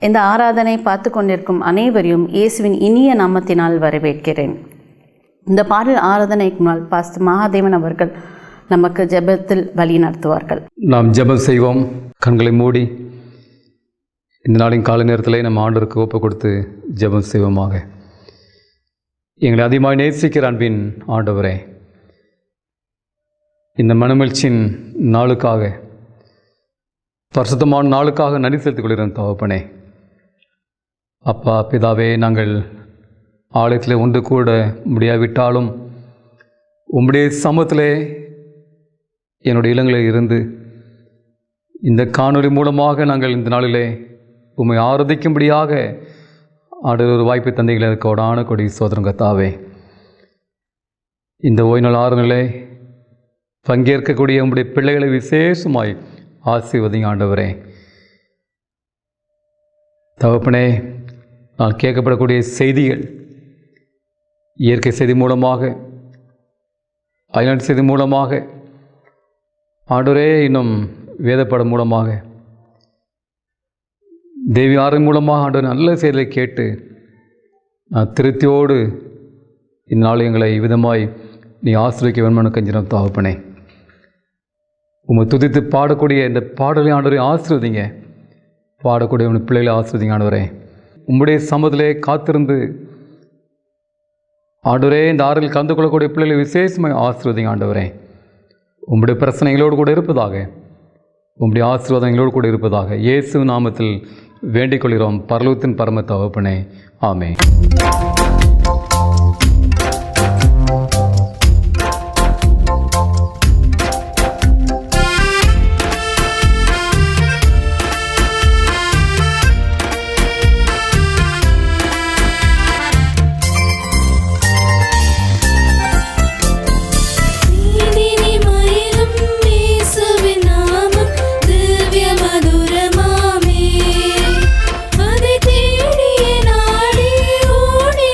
இந்த ஆராதனை பார்த்து கொண்டிருக்கும் அனைவரையும் இயேசுவின் இனிய நாமத்தினால் வரவேற்கிறேன். இந்த பாடல் ஆராதனைக்கு முன்னால் பாஸ்டர் மகாதேவன் அவர்கள் நமக்கு ஜெபத்தில் வழி நடத்துவார்கள். நாம் ஜெபம் செய்வோம். கண்களை மூடி இந்த நாளின் காலை நேரத்தில் நம்ம ஆண்டவருக்கு ஒப்பு கொடுத்து ஜெபம் செய்வோமாக. எங்களை அதிகமாக நேசிக்கிற அன்பின் ஆண்டவரே, இந்த மனமகிழ்ச்சியின் நாளுக்காக, பரிசுத்தமான நாளுக்காக நன்றி செலுத்திக் கொள்கிறேன் தகப்பனே. அப்பா பிதாவே, நாங்கள் ஆலயத்தில் ஒன்று கூட முடியாவிட்டாலும் உம்முடைய சமூகத்திலே என்னுடைய இல்லங்களில் இருந்து இந்த காணொளி மூலமாக நாங்கள் இந்த நாளிலே உம்மை ஆராதிக்கும்படியாக ஆண்டவர் ஒரு வாய்ப்பை தந்தைகளை கோடான கொடி சோதரம் கர்த்தாவே. இந்த ஓய்வு நாள் ஆறுநிலை பங்கேற்கக்கூடிய உம்முடைய பிள்ளைகளை விசேஷமாய் ஆசீர்வதிங்க ஆண்டவரே. தகப்பனே, நான் கேட்கப்படக்கூடிய செய்திகள் இயற்கை செய்தி மூலமாக, அயல்நாட்டு செய்தி மூலமாக, ஆண்டவரே இன்னும் வேதப்படம் மூலமாக, தேவி ஆறு மூலமாக ஆண்டவர் நல்ல செய்திகளை கேட்டு நான் திருப்தியோடு இந்நாள் எங்களை விதமாய் நீ ஆசிரியக்க வேணும்னு கஞ்சினம் தகப்பனே. உம்மை துதித்து பாடக்கூடிய இந்த பாடலை ஆண்டவரை ஆசீர்வதிங்க. பாடக்கூடிய உன் பிள்ளைகளை ஆசீர்வதிங்க ஆண்டவரே. உம்முடைய சமூகத்திலே காத்திருந்து ஆண்டவரே இந்த ஆறில் கலந்து கொள்ளக்கூடிய பிள்ளைகளை விசேஷமாக ஆசீர்வதிங்க ஆண்டவரே. உம்முடைய பிரச்சனைகளோடு கூட இருப்பதாக, உம்முடைய ஆசீர்வாதங்களோடு கூட இருப்பதாக இயேசு நாமத்தில் வேண்டிக் கொள்கிறோம் பரலோகத்தின் பரம தகப்பனே, ஆமென். நாடி ஓடி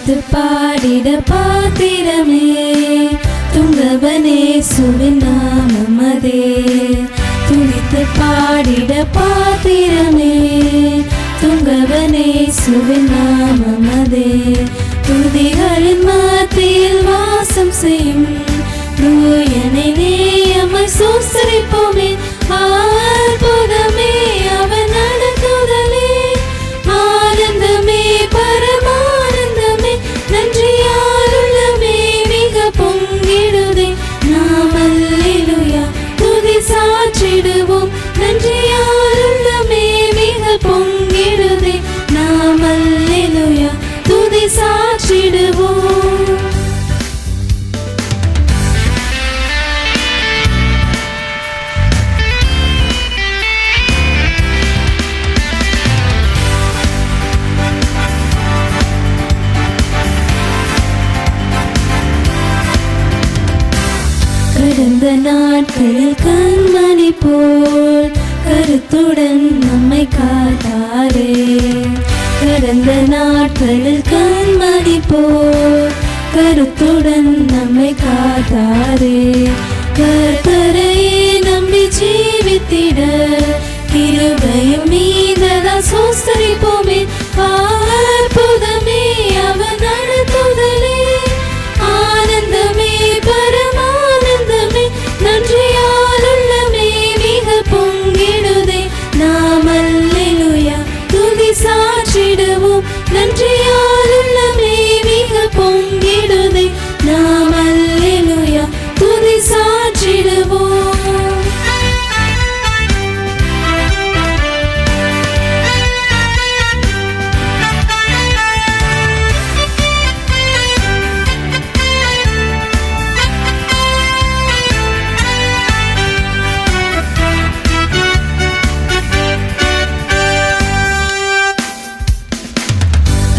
துதித்து பாடிட பாத்திரமே துங்கவனே சுவின் நாமமதே. துதித்து பாடிட பாத்திரமே துங்கவனே சுவின் நாமமதே. துதிகளின் மத்தியில் வாசம் செய்யும் தூயனை நேயமாய் சோஸ்தரிப்போமே. அற்புதமே அவன் நடத்துதலே, ஆனந்தமே பரமானந்தமே, நன்றியால் உள்ளமே மிக பொங்கிடுதே. நாம் அல்லேலூயா துதி சாற்றிடுவோம், நன்றியால் உள்ளமே மிக பொங்கிடுதே. நாம் அல்லேலூயா துதி சாற்றிடுவோம். கடந்த நாட்களில் கண்மணி போல் கருத்துடன் நம்மை காத்தாரே. கடந்த நாட்களில் கண்மணி போல் கருத்துடன் நம்மை காத்தாரே. கர்த்தரையே நம்பி ஜீவித்திட கிருபையும் மீததால் சோஸ்தரிப்போமே. அற்புதமே அவன் நடத்துதலே, ஆனந்தமே பரமானந்தமே, நன்றியால் உள்ளமே மிக பொங்கிடுதே. நாம் அல்லேலூயா துதி சாற்றிடுவோம், நன்றியால் உள்ளமே மிக பொங்கிடுதே. நாம் அல்லேலூயா துதி சாற்றிடுவோம்.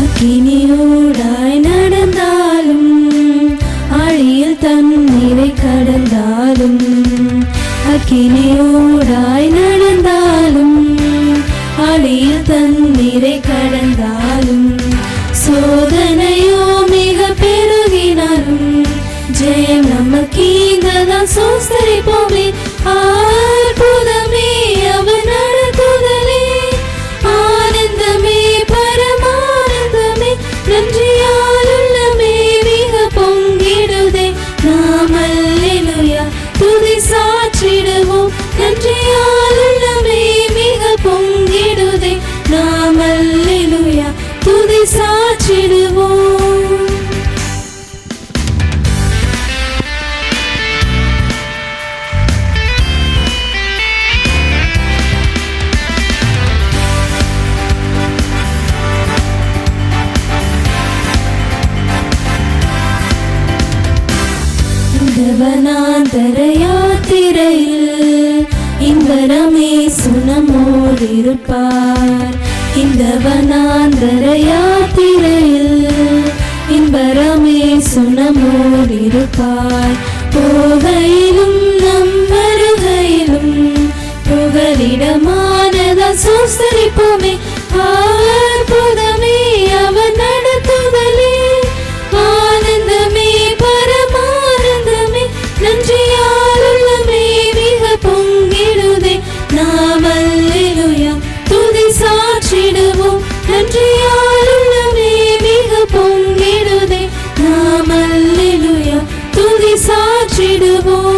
அக்கினியோடாய் நடந்தாலும் ஆழியில் தண்ணீரை கடந்தாலும், அக்கினியோடாய் நடந்தாலும் ஆழியில் தண்ணீரை கடந்தாலும், சோதனையோ மிக பெருகினாலும் ஜெயம் நமக்கீந்ததான் சோஸ்தரிப்போமே. அற்புதமே அவன் நடத்துதலே, ஆனந்தமே பரமானந்தமே, நன்றியால் உள்ளமே மிக பொங்கிடுதே. நாம் அல்லேலூயா துதி சாற்றிடுவோம், நன்றியால் உள்ளமே மிக பொங்கிடுதே. நாம் அல்லேலூயா துதி சாற்றிடுவோம். வனாந்தர யாத்திரையில் இன்பரமே சுனமோடிருப்பார். இந்த வனாந்தர யாத்திரையில் இன்பரமே சுனமோடிருப்பார். போகையிலும் நம் வருகையிலும் புகலிடமானதா சோஸ்தரிப்போமே. அற்புதமே அவன் நடத்துதலே, ஆனந்தமே பரமானந்தமே, நன்றியால் உள்ளமே மிக பொங்கிடுதே. நாம் அல்லேலூயா துதி சாற்றிடுவோம், நன்றியால் உள்ளமே மிக பொங்கிடுதே. நாம் அல்லேலூயா துதி சாற்றிடுவோம்.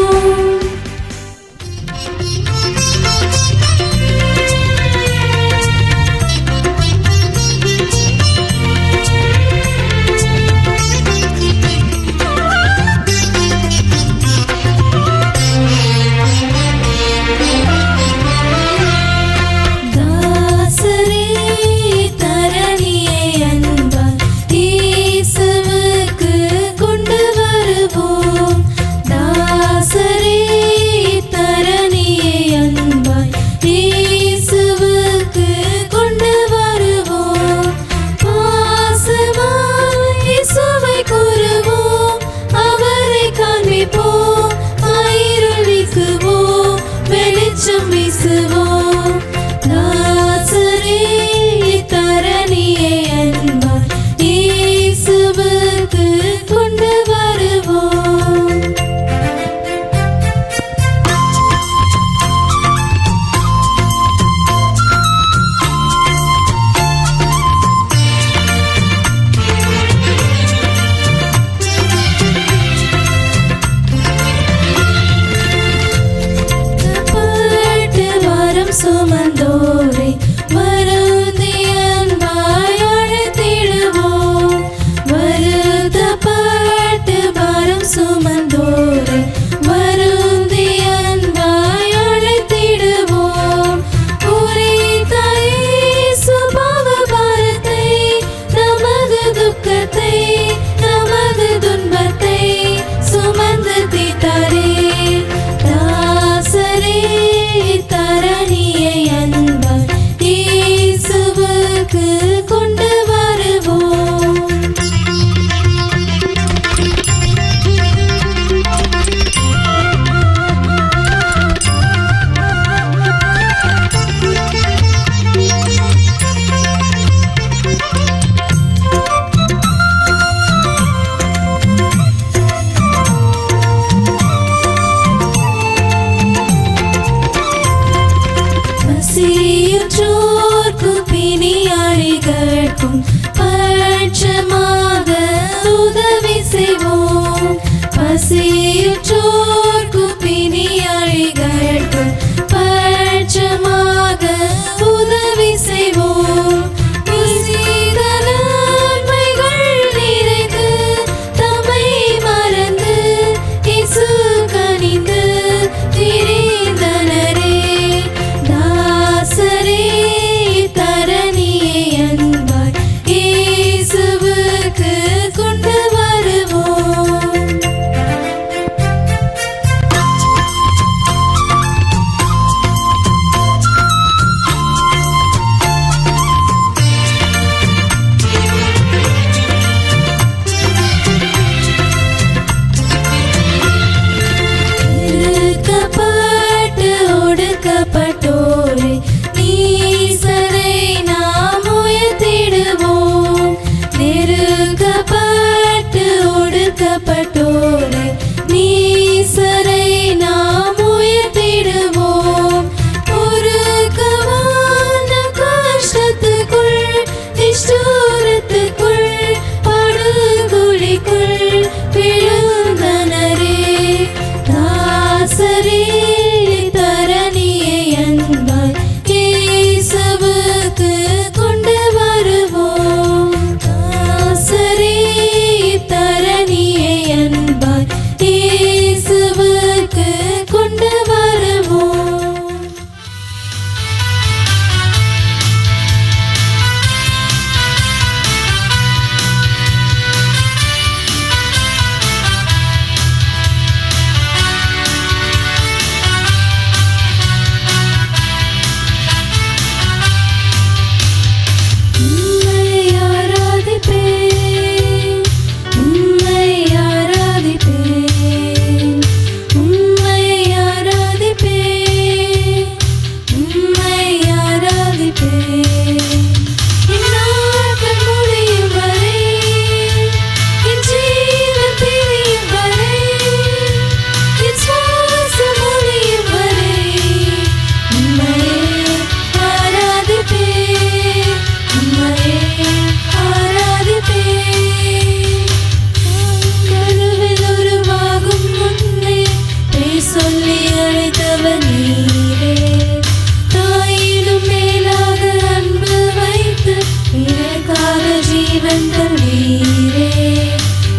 ஜீவன் தந்தீரே.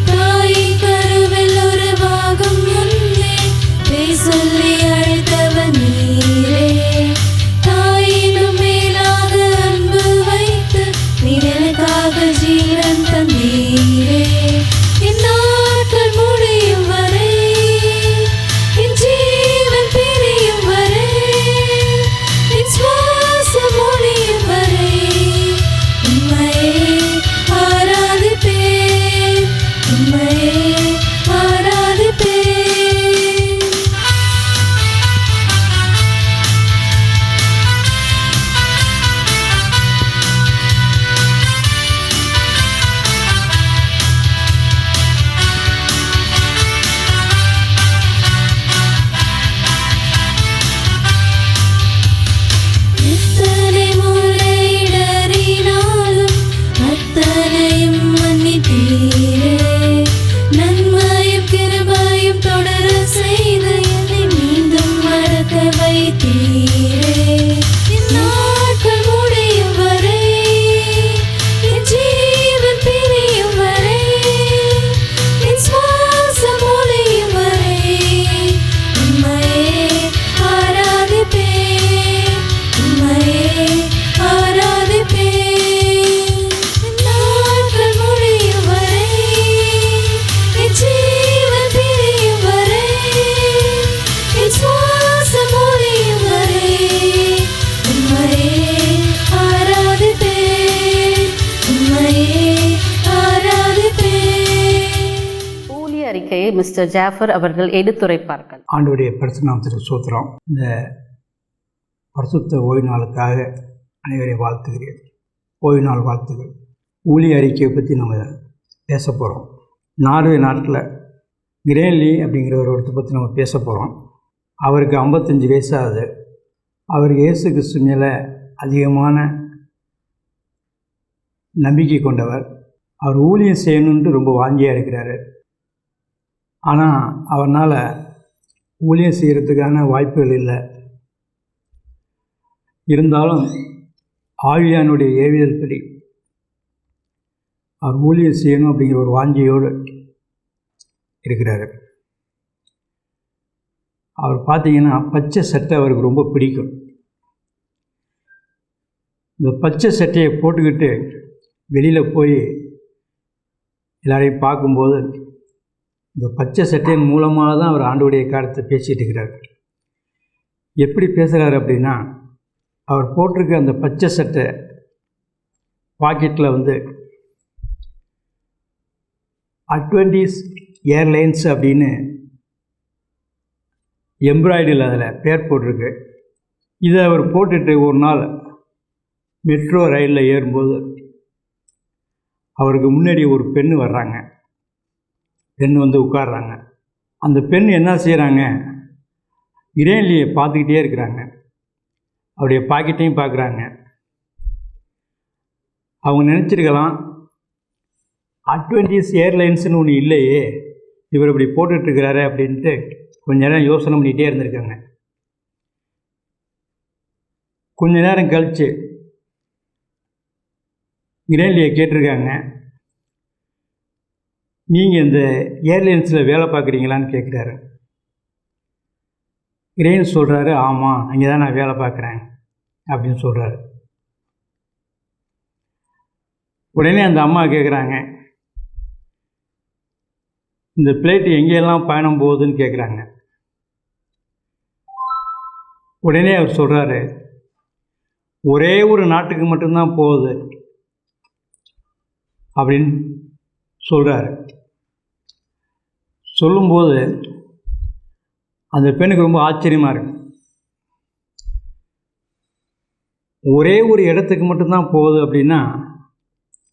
தாயின் கருவில் உருவாகும் முன்னே பேர் சொல்லி அழைத்தவர் நீரே. தாயினும் மேலாக அன்பு வைத்து நீர் எனக்காக ஜீவன் தந்தீரே. என் நாட்கள் முடியும் வரை, என் ஜீவன் பிரியும் வரை, என் சுவாசம் ஒழியும் வரை உம்மையே ஆராதிப்பேன், உம்மையே ஆராதிப்பேன். எத்தனை முறை இடறினாலும் அத்தனையும் மன்னித்தீரே. நன்மையும் கிருபையும் தொடர செய்து என்னை மீண்டும் மறக்க வைத்தீரே. என் நாட்கள் முடியும் வரை, என் ஜீவன் பிரியும் வரை, என் சுவாசம் ஒழியும் வரை உம்மையே ஆராதிப்பேன், உம்மையே ஆராதிப்பேன். என் நாட்கள் முடியும் வரை, என் ஜீவன் பிரியும் வரை, என் சுவாசம் ஒழியும் வரை உம்மையே ஆராதிப்பேன், உம்மையே ஆராதிப்பேன். ஊழிய அறிக்கையை மிஸ்டர் ஜாஃபர் அவர்கள் எடுத்துரைப்பார்கள். ஆண்டவருடைய பரிசுநாமத்திற்கு ஸ்தோத்திரம். இந்த பரிசுத்த ஓய்வு நாளுக்காக அனைவரையும் வாழ்த்துகிறேன். ஓய்வு நாள் வாழ்த்துகள். ஊழிய அறிக்கையை பற்றி நம்ம பேச போகிறோம். நார்வே நாட்டில் கிரேன்லி அப்படிங்கிற ஒருத்தரை பற்றி நம்ம பேச போகிறோம். அவருக்கு 55 வயசு ஆகுது. அவர் இயேசு கிறிஸ்து மேலே அதிகமான நம்பிக்கை கொண்டவர். அவர் ஊழியம் செய்யணுன்ட்டு ரொம்ப வாஞ்சியாக இருக்கிறாரு. ஆனால் அவரால் ஊழியம் செய்கிறதுக்கான வாய்ப்புகள் இல்லை. இருந்தாலும் ஆவியானுடைய ஏவியல் படி அவர் ஊழியம் செய்யணும் அப்படிங்கிற ஒரு வாஞ்சியோடு இருக்கிறாரு. அவர் பார்த்தீங்கன்னா பச்சை சட்டை அவருக்கு ரொம்ப பிடிக்கும். இந்த பச்சை சட்டையை போட்டுக்கிட்டு வெளியில் போய் எல்லாரையும் பார்க்கும்போது இந்த பச்சை சட்டையின் மூலமாக தான் அவர் ஆண்டவருடைய காரியத்தை பேசிகிட்டு இருக்கிறார். எப்படி பேசுகிறார் அப்படின்னா, அவர் போட்டிருக்க அந்த பச்சை சட்டை பாக்கெட்டில் வந்து அட்வென்டிஸ் ஏர்லைன்ஸ் அப்படின்னு எம்ப்ராய்டரியில் அதில் பேர் போட்டிருக்கு. இதை அவர் போட்டுட்டு ஒரு நாள் மெட்ரோ ரயிலில் ஏறும்போது அவருக்கு முன்னாடி ஒரு பெண் வர்றாங்க. பெண் வந்து உட்கார்றாங்க. அந்த பெண் என்ன செய்கிறாங்க, கிரேன்லியை பார்த்துக்கிட்டே இருக்கிறாங்க. அவருடைய பாக்கெட்டையும் பார்க்குறாங்க. அவங்க நினச்சிருக்கலாம், அட்வென்டிஸ் ஏர்லைன்ஸ்னு ஒன்று இல்லையே, இவர் இப்படி போட்டுட்ருக்கிறாரு அப்படின்ட்டு கொஞ்ச நேரம் யோசனை பண்ணிகிட்டே இருந்திருக்காங்க. கொஞ்ச நேரம் கழித்து கிரேன்லியை கேட்டிருக்காங்க, நீங்கள் இந்த ஏர்லைன்ஸில் வேலை பார்க்குறீங்களான்னு கேட்குறாரு. கிரேன் சொல்கிறாரு, ஆமாம், அங்கே தான் நான் வேலை பார்க்குறேன் அப்படின்னு சொல்கிறாரு. உடனே அந்த அம்மா கேட்குறாங்க, இந்த பிளேட்டு எங்கெல்லாம் பயணம் போகுதுன்னு கேட்குறாங்க. உடனே அவர் சொல்கிறாரு, ஒரே ஒரு நாட்டுக்கு மட்டும்தான் போகுது அப்படின்னு சொல்கிறாரு. சொல்லும்போது அந்த பெண்ணுக்கு ரொம்ப ஆச்சரியமாக இருக்கு. ஒரே ஒரு இடத்துக்கு மட்டும்தான் போகுது அப்படின்னா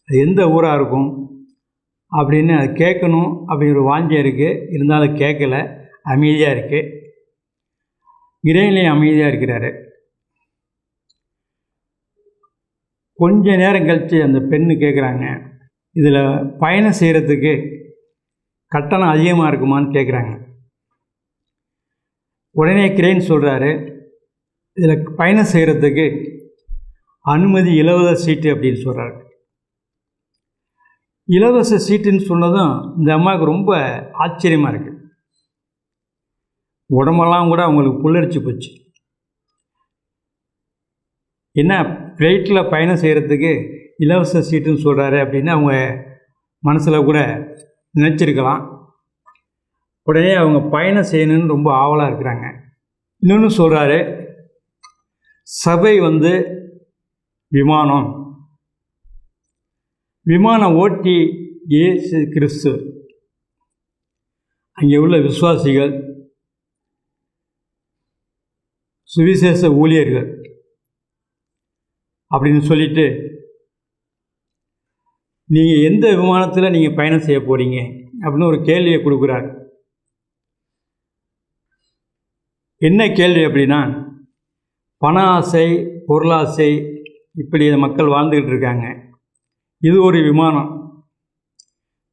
அது எந்த ஊராக இருக்கும் அப்படின்னு அது கேட்கணும் அப்படிங்கிற வாஞ்சியாக இருக்குது. இருந்தாலும் கேட்கல, அமைதியாக இருக்குது. கிரேன்லேயும் அமைதியாக இருக்கிறாரு. கொஞ்ச நேரம் கழித்து அந்த பெண்ணு கேட்குறாங்க, இதில் பயணம் செய்கிறதுக்கு கட்டணம் அதிகமாக இருக்குமான்னு கேட்குறாங்க. உடனே கிரேன் சொல்கிறாரு, இதில் பயணம் செய்கிறதுக்கு அனுமதி இலவச சீட்டு அப்படின்னு சொல்கிறாரு. இலவச சீட்டுன்னு சொன்னதும் இந்த அம்மாவுக்கு ரொம்ப ஆச்சரியமாக இருக்குது. உடம்பெல்லாம் கூட அவங்களுக்கு புல்லரிச்சு போச்சு. என்ன ஃப்ளைட்டில் பயணம் செய்கிறதுக்கு இலவச சீட்டுன்னு சொல்கிறாரு அப்படின்னு அவங்க மனசில் கூட நினச்சிருக்கலாம். உடனே அவங்க பயணம் செய்யணும்னு ரொம்ப ஆவலாக இருக்கிறாங்க. இன்னொன்று சொல்கிறாரு, சபை விமானம் ஓட்டி இயேசு கிறிஸ்து, அங்கே உள்ள விசுவாசிகள், சுவிசேஷ ஊழியர்கள் அப்படின்னு சொல்லிட்டு, நீங்கள் எந்த விமானத்தில் நீங்கள் பயணம் செய்ய போகிறீங்க அப்படின்னு ஒரு கேள்வியை கொடுக்குறார். என்ன கேள்வி அப்படின்னா, பண ஆசை, பொருளாசை, இப்படி மக்கள் வாழ்ந்துக்கிட்டு இருக்காங்க. இது ஒரு விமானம்.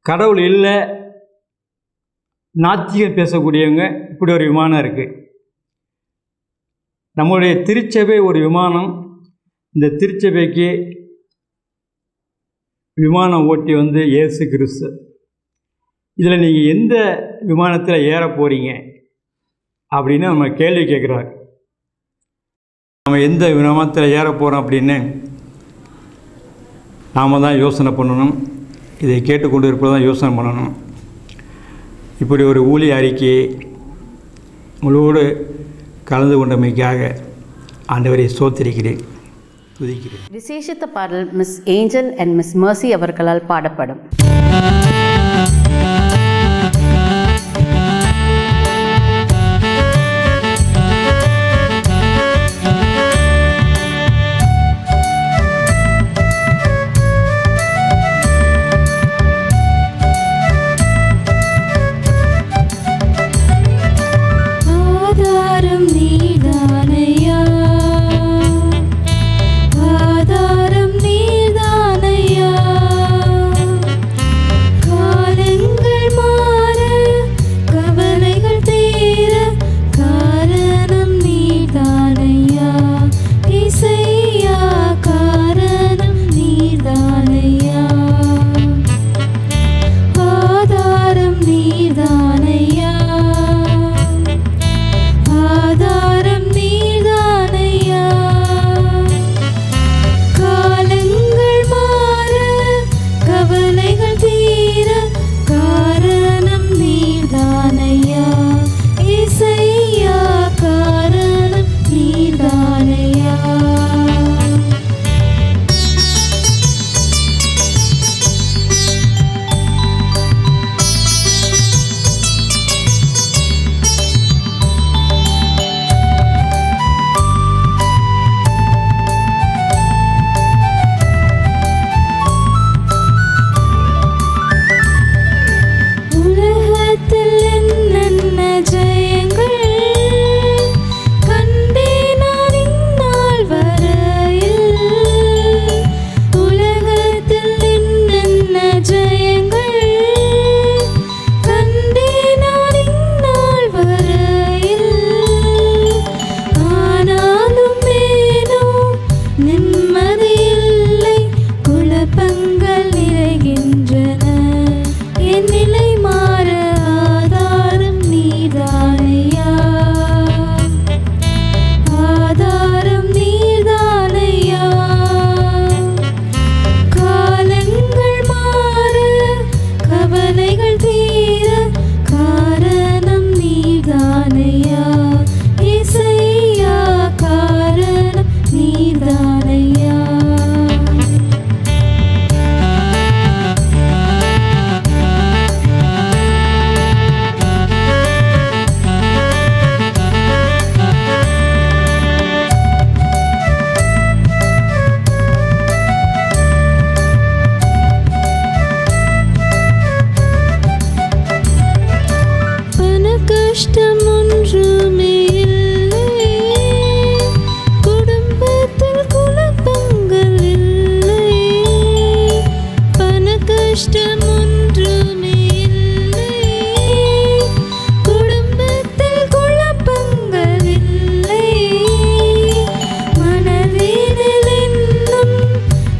கடவுள் இல்லை, நாத்திகம் பேசக்கூடியவங்க, இப்படி ஒரு விமானம் இருக்குது. நம்முடைய திருச்சபை ஒரு விமானம். இந்த திருச்சபைக்கு விமானம் ஓட்டி இயேசு கிறிஸ்து. இதில் நீங்கள் எந்த விமானத்தில் ஏற போகிறீங்க அப்படின்னு நம்ம கேள்வி கேட்குறாரு. நம்ம எந்த விமானத்தில் ஏற போகிறோம் அப்படின்னு நாம் தான் யோசனை பண்ணணும். இதை கேட்டுக்கொண்டு இருப்பது தான் யோசனை பண்ணணும். இப்படி ஒரு ஊழிய அறிக்கையை உங்களோடு கலந்து கொண்டமைக்காக ஆண்டவரை ஸ்தோத்திரிக்கிறேன், துதிக்கிறேன். விசேஷித்த பாடல் miss angel and miss mercy அவர்களால் பாடப்படும்.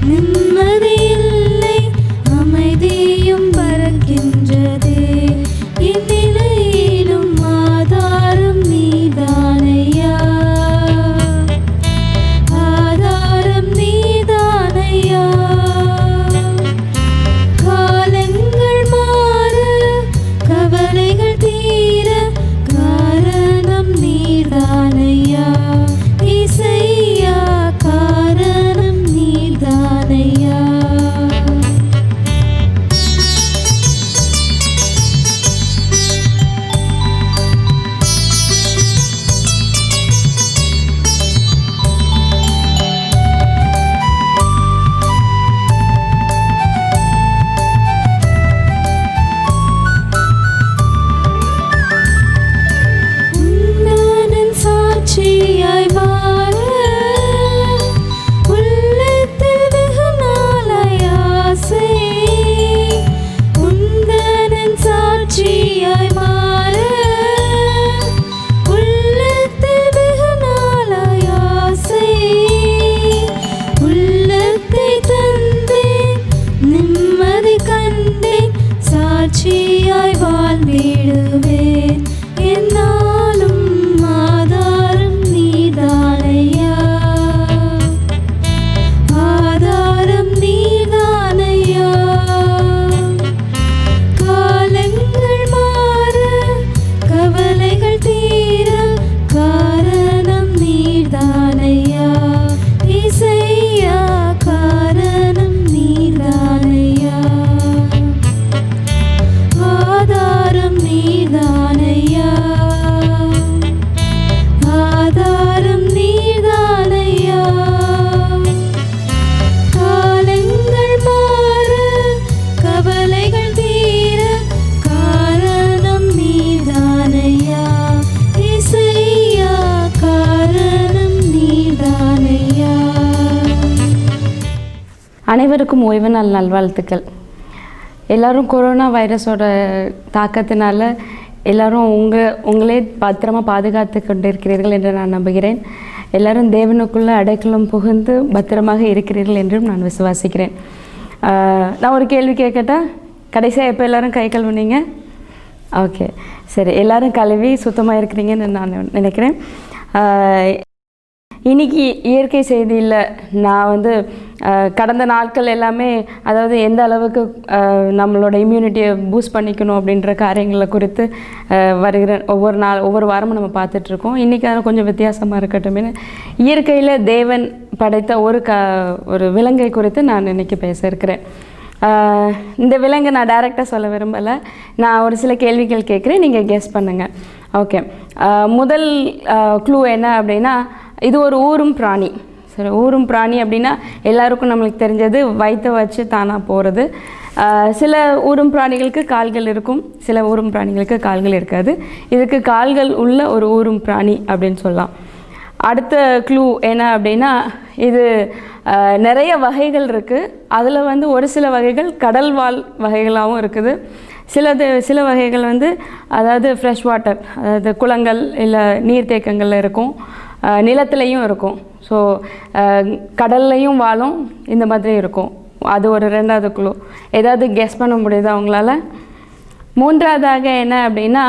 நிம்மதி இல்லை, அமைதி பாடிடுவேன் என்னாலும் ஆதாரம் நீதானையா ஆதாரம் நீதானையா காலங்கள் மாற கவலைகள் தீர காரணம் நீதானையா இசையா காரணம் நீதானையா ஆதாரம் நீதானையா ஆதாரம் நீதானையா காலங்கள் மாற கவலைகள் தீர காரணம் நீதானையா இசையா காரணம் நீதானையா. அனைவருக்கும் ஓய்வு நாள் நல்வாழ்த்துக்கள். எல்லோரும் கொரோனா வைரஸோட தாக்கத்தினால எல்லோரும் உங்களே பத்திரமாக பாதுகாத்து கொண்டிருக்கிறீர்கள் என்று நான் நம்புகிறேன். எல்லோரும் தேவனுக்குள்ளே அடைக்கலம் புகுந்து பத்திரமாக இருக்கிறீர்கள் என்றும் நான் விசுவாசிக்கிறேன். நான் ஒரு கேள்வி கேட்கட்டா? கடைசியாக எப்போ எல்லோரும் கை கழுவுனீங்க? ஓகே, சரி, எல்லோரும் கழுவி சுத்தமாக இருக்கிறீங்கன்னு நான் நினைக்கிறேன். இன்றைக்கி இயற்கை செய்தியில் நான் கடந்த நாட்கள் எல்லாமே அதாவது எந்த அளவுக்கு நம்மளோட இம்யூனிட்டியை பூஸ்ட் பண்ணிக்கணும் அப்படின்ற காரியங்களை குறித்து வருகிற ஒவ்வொரு வாரமும் நம்ம பார்த்துட்ருக்கோம். இன்றைக்கி அது கொஞ்சம் வித்தியாசமாக இருக்கட்டும். இயற்கையில் தேவன் படைத்த ஒரு விலங்கை குறித்து நான் இன்றைக்கி பேச இருக்கிறேன். இந்த விலங்கு நான் டைரெக்டாக சொல்ல விரும்பலை. நான் ஒரு சில கேள்விகள் கேட்குறேன், நீங்கள் கெஸ் பண்ணுங்கள். ஓகே, முதல் க்ளூ என்ன அப்படின்னா, இது ஒரு ஊரும் பிராணி. சரி, ஊரும் பிராணி அப்படின்னா எல்லாருக்கும் நம்மளுக்கு தெரிஞ்சது வயிற்றை வச்சு தானாக போகிறது. சில ஊரும் பிராணிகளுக்கு கால்கள் இருக்கும், சில ஊரும் பிராணிகளுக்கு கால்கள் இருக்காது. இதுக்கு கால்கள் உள்ள ஒரு ஊரும் பிராணி அப்படின்னு சொல்லலாம். அடுத்த க்ளூ என்ன அப்படின்னா, இது நிறைய வகைகள் இருக்குது. அதில் ஒரு சில வகைகள் கடல் வாழ் வகைகளாகவும் இருக்குது. சில வகைகள் அதாவது ஃப்ரெஷ் வாட்டர், அதாவது குளங்கள் இல்லை நீர்த்தேக்கங்களில் இருக்கும், நிலத்துலையும் இருக்கும். ஸோ கடல்லையும் வாழும், இந்த மாதிரி இருக்கும். அது ஒரு ரெண்டாவது க்ளூ. ஏதாவது கெஸ் பண்ண முடியுதா உங்களால்? மூன்றாவதாக என்ன அப்படின்னா,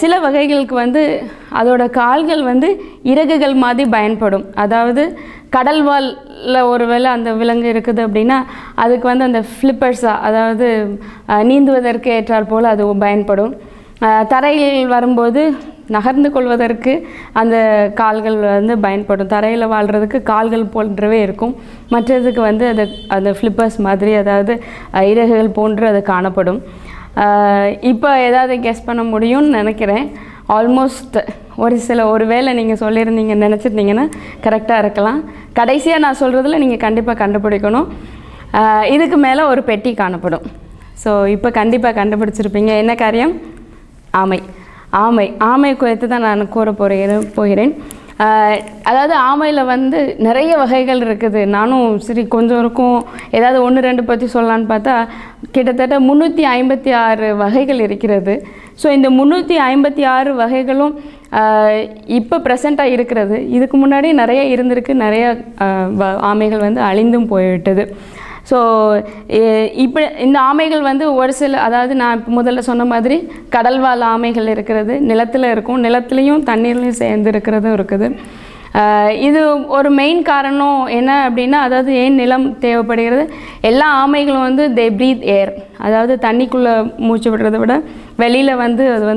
சில வகைகளுக்கு அதோட கால்கள் இறகுகள் மாதிரி பயன்படும். அதாவது கடல் வாலில் ஒருவேளை அந்த விலங்கு இருக்குது அப்படின்னா அதுக்கு அந்த ஃப்ளிப்பர்ஸாக, அதாவது நீந்துவதற்கு ஏற்றால் போல் அது பயன்படும். தரையில் வரும்போது நகர்ந்து கொள்வதற்கு அந்த கால்கள் பயன்படும். தரையில் வாழ்கிறதுக்கு கால்கள் போன்றவே இருக்கும். மற்றதுக்கு அது அந்த ஃப்ளிப்பர்ஸ் மாதிரி, அதாவது இறகுகள் போன்று அது காணப்படும். இப்போ ஏதாவது கெஸ் பண்ண முடியும்னு நினைக்கிறேன். ஆல்மோஸ்ட் ஒரு வேளை நீங்கள் சொல்லியிருந்தீங்க நினச்சிருந்தீங்கன்னா கரெக்டாக இருக்கலாம். கடைசியாக நான் சொல்கிறதுல நீங்கள் கண்டிப்பாக கண்டுபிடிக்கணும். இதுக்கு மேலே ஒரு பெட்டி காணப்படும். ஸோ இப்போ கண்டிப்பாக கண்டுபிடிச்சிருப்பீங்க. என்ன காரியம்? ஆமை குறித்து தான் நான் கூற போகிறேன். அதாவது ஆமையில் நிறைய வகைகள் இருக்குது. நானும் சரி கொஞ்சம் இருக்கும், ஏதாவது 1-2 பற்றி சொல்லலான்னு பார்த்தா கிட்டத்தட்ட 356 வகைகள் இருக்கிறது. ஸோ இந்த 356 வகைகளும் இப்போ ப்ரெசண்ட்டாக இருக்கிறது. இதுக்கு முன்னாடி நிறைய இருந்திருக்கு. நிறைய ஆமைகள் அழிந்தும் போய்விட்டது. ஸோ இப்போ இந்த ஆமைகள் ஒரு சில, அதாவது நான் இப்போ முதல்ல சொன்ன மாதிரி கடல்வாழ் ஆமைகள் இருக்கிறது, நிலத்தில் இருக்கும், நிலத்துலேயும் தண்ணீர்லையும் சேர்ந்து இருக்கிறதும் இருக்குது. இது ஒரு மெயின் காரணம் என்ன அப்படின்னா, அதாவது ஏன் நிலம் தேவைப்படுகிறது, எல்லா ஆமைகளும் தே ப்ரீத் ஏர், அதாவது தண்ணிக்குள்ளே மூச்சு விடுறதை விட வெளியில்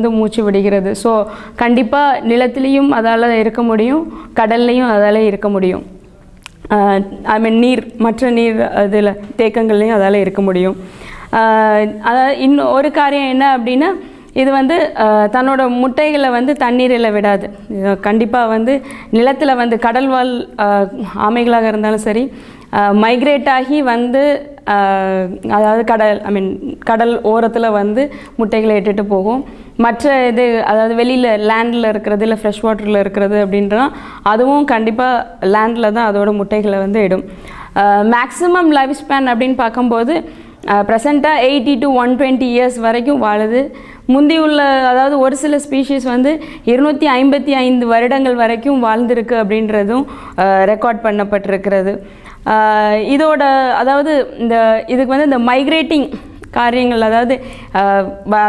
அது மூச்சு விடுகிறது. ஸோ கண்டிப்பாக நிலத்துலேயும் அதால் இருக்க முடியும், கடல்லையும் அதால் இருக்க முடியும். மற்ற நீர் அதில் தேக்கங்கள்லையும் அதால் இருக்க முடியும். அதாவது இன்னும் ஒரு காரியம் என்ன அப்படின்னா, இது தன்னோட முட்டைகளை தண்ணீரில் விடாது. கண்டிப்பாக நிலத்தில் கடல்வாழ் ஆமைகளாக இருந்தாலும் சரி, மைக்ரேட் ஆகி அதாவது கடல் ஓரத்தில் முட்டைகளை இட்டுட்டு போகும். மற்ற இது, அதாவது வெளியில் லேண்டில் இருக்கிறது இல்லை ஃப்ரெஷ் வாட்டரில் இருக்கிறது அப்படின்றனா அதுவும் கண்டிப்பாக லேண்டில் தான் அதோட முட்டைகளை இடும். மேக்ஸிமம் லைஃப் ஸ்பேன் அப்படின்னு பார்க்கும்போது ப்ரெசண்ட்டாக 80 to 120 இயர்ஸ் வரைக்கும் வாழுது. முந்தி உள்ள, அதாவது ஒரு சில ஸ்பீஷீஸ் 255 வருடங்கள் வரைக்கும் வாழ்ந்திருக்கு அப்படின்றதும் ரெக்கார்ட் பண்ணப்பட்டிருக்கிறது. இதோட, அதாவது இதுக்கு இந்த மைக்ரேட்டிங் காரியங்கள்,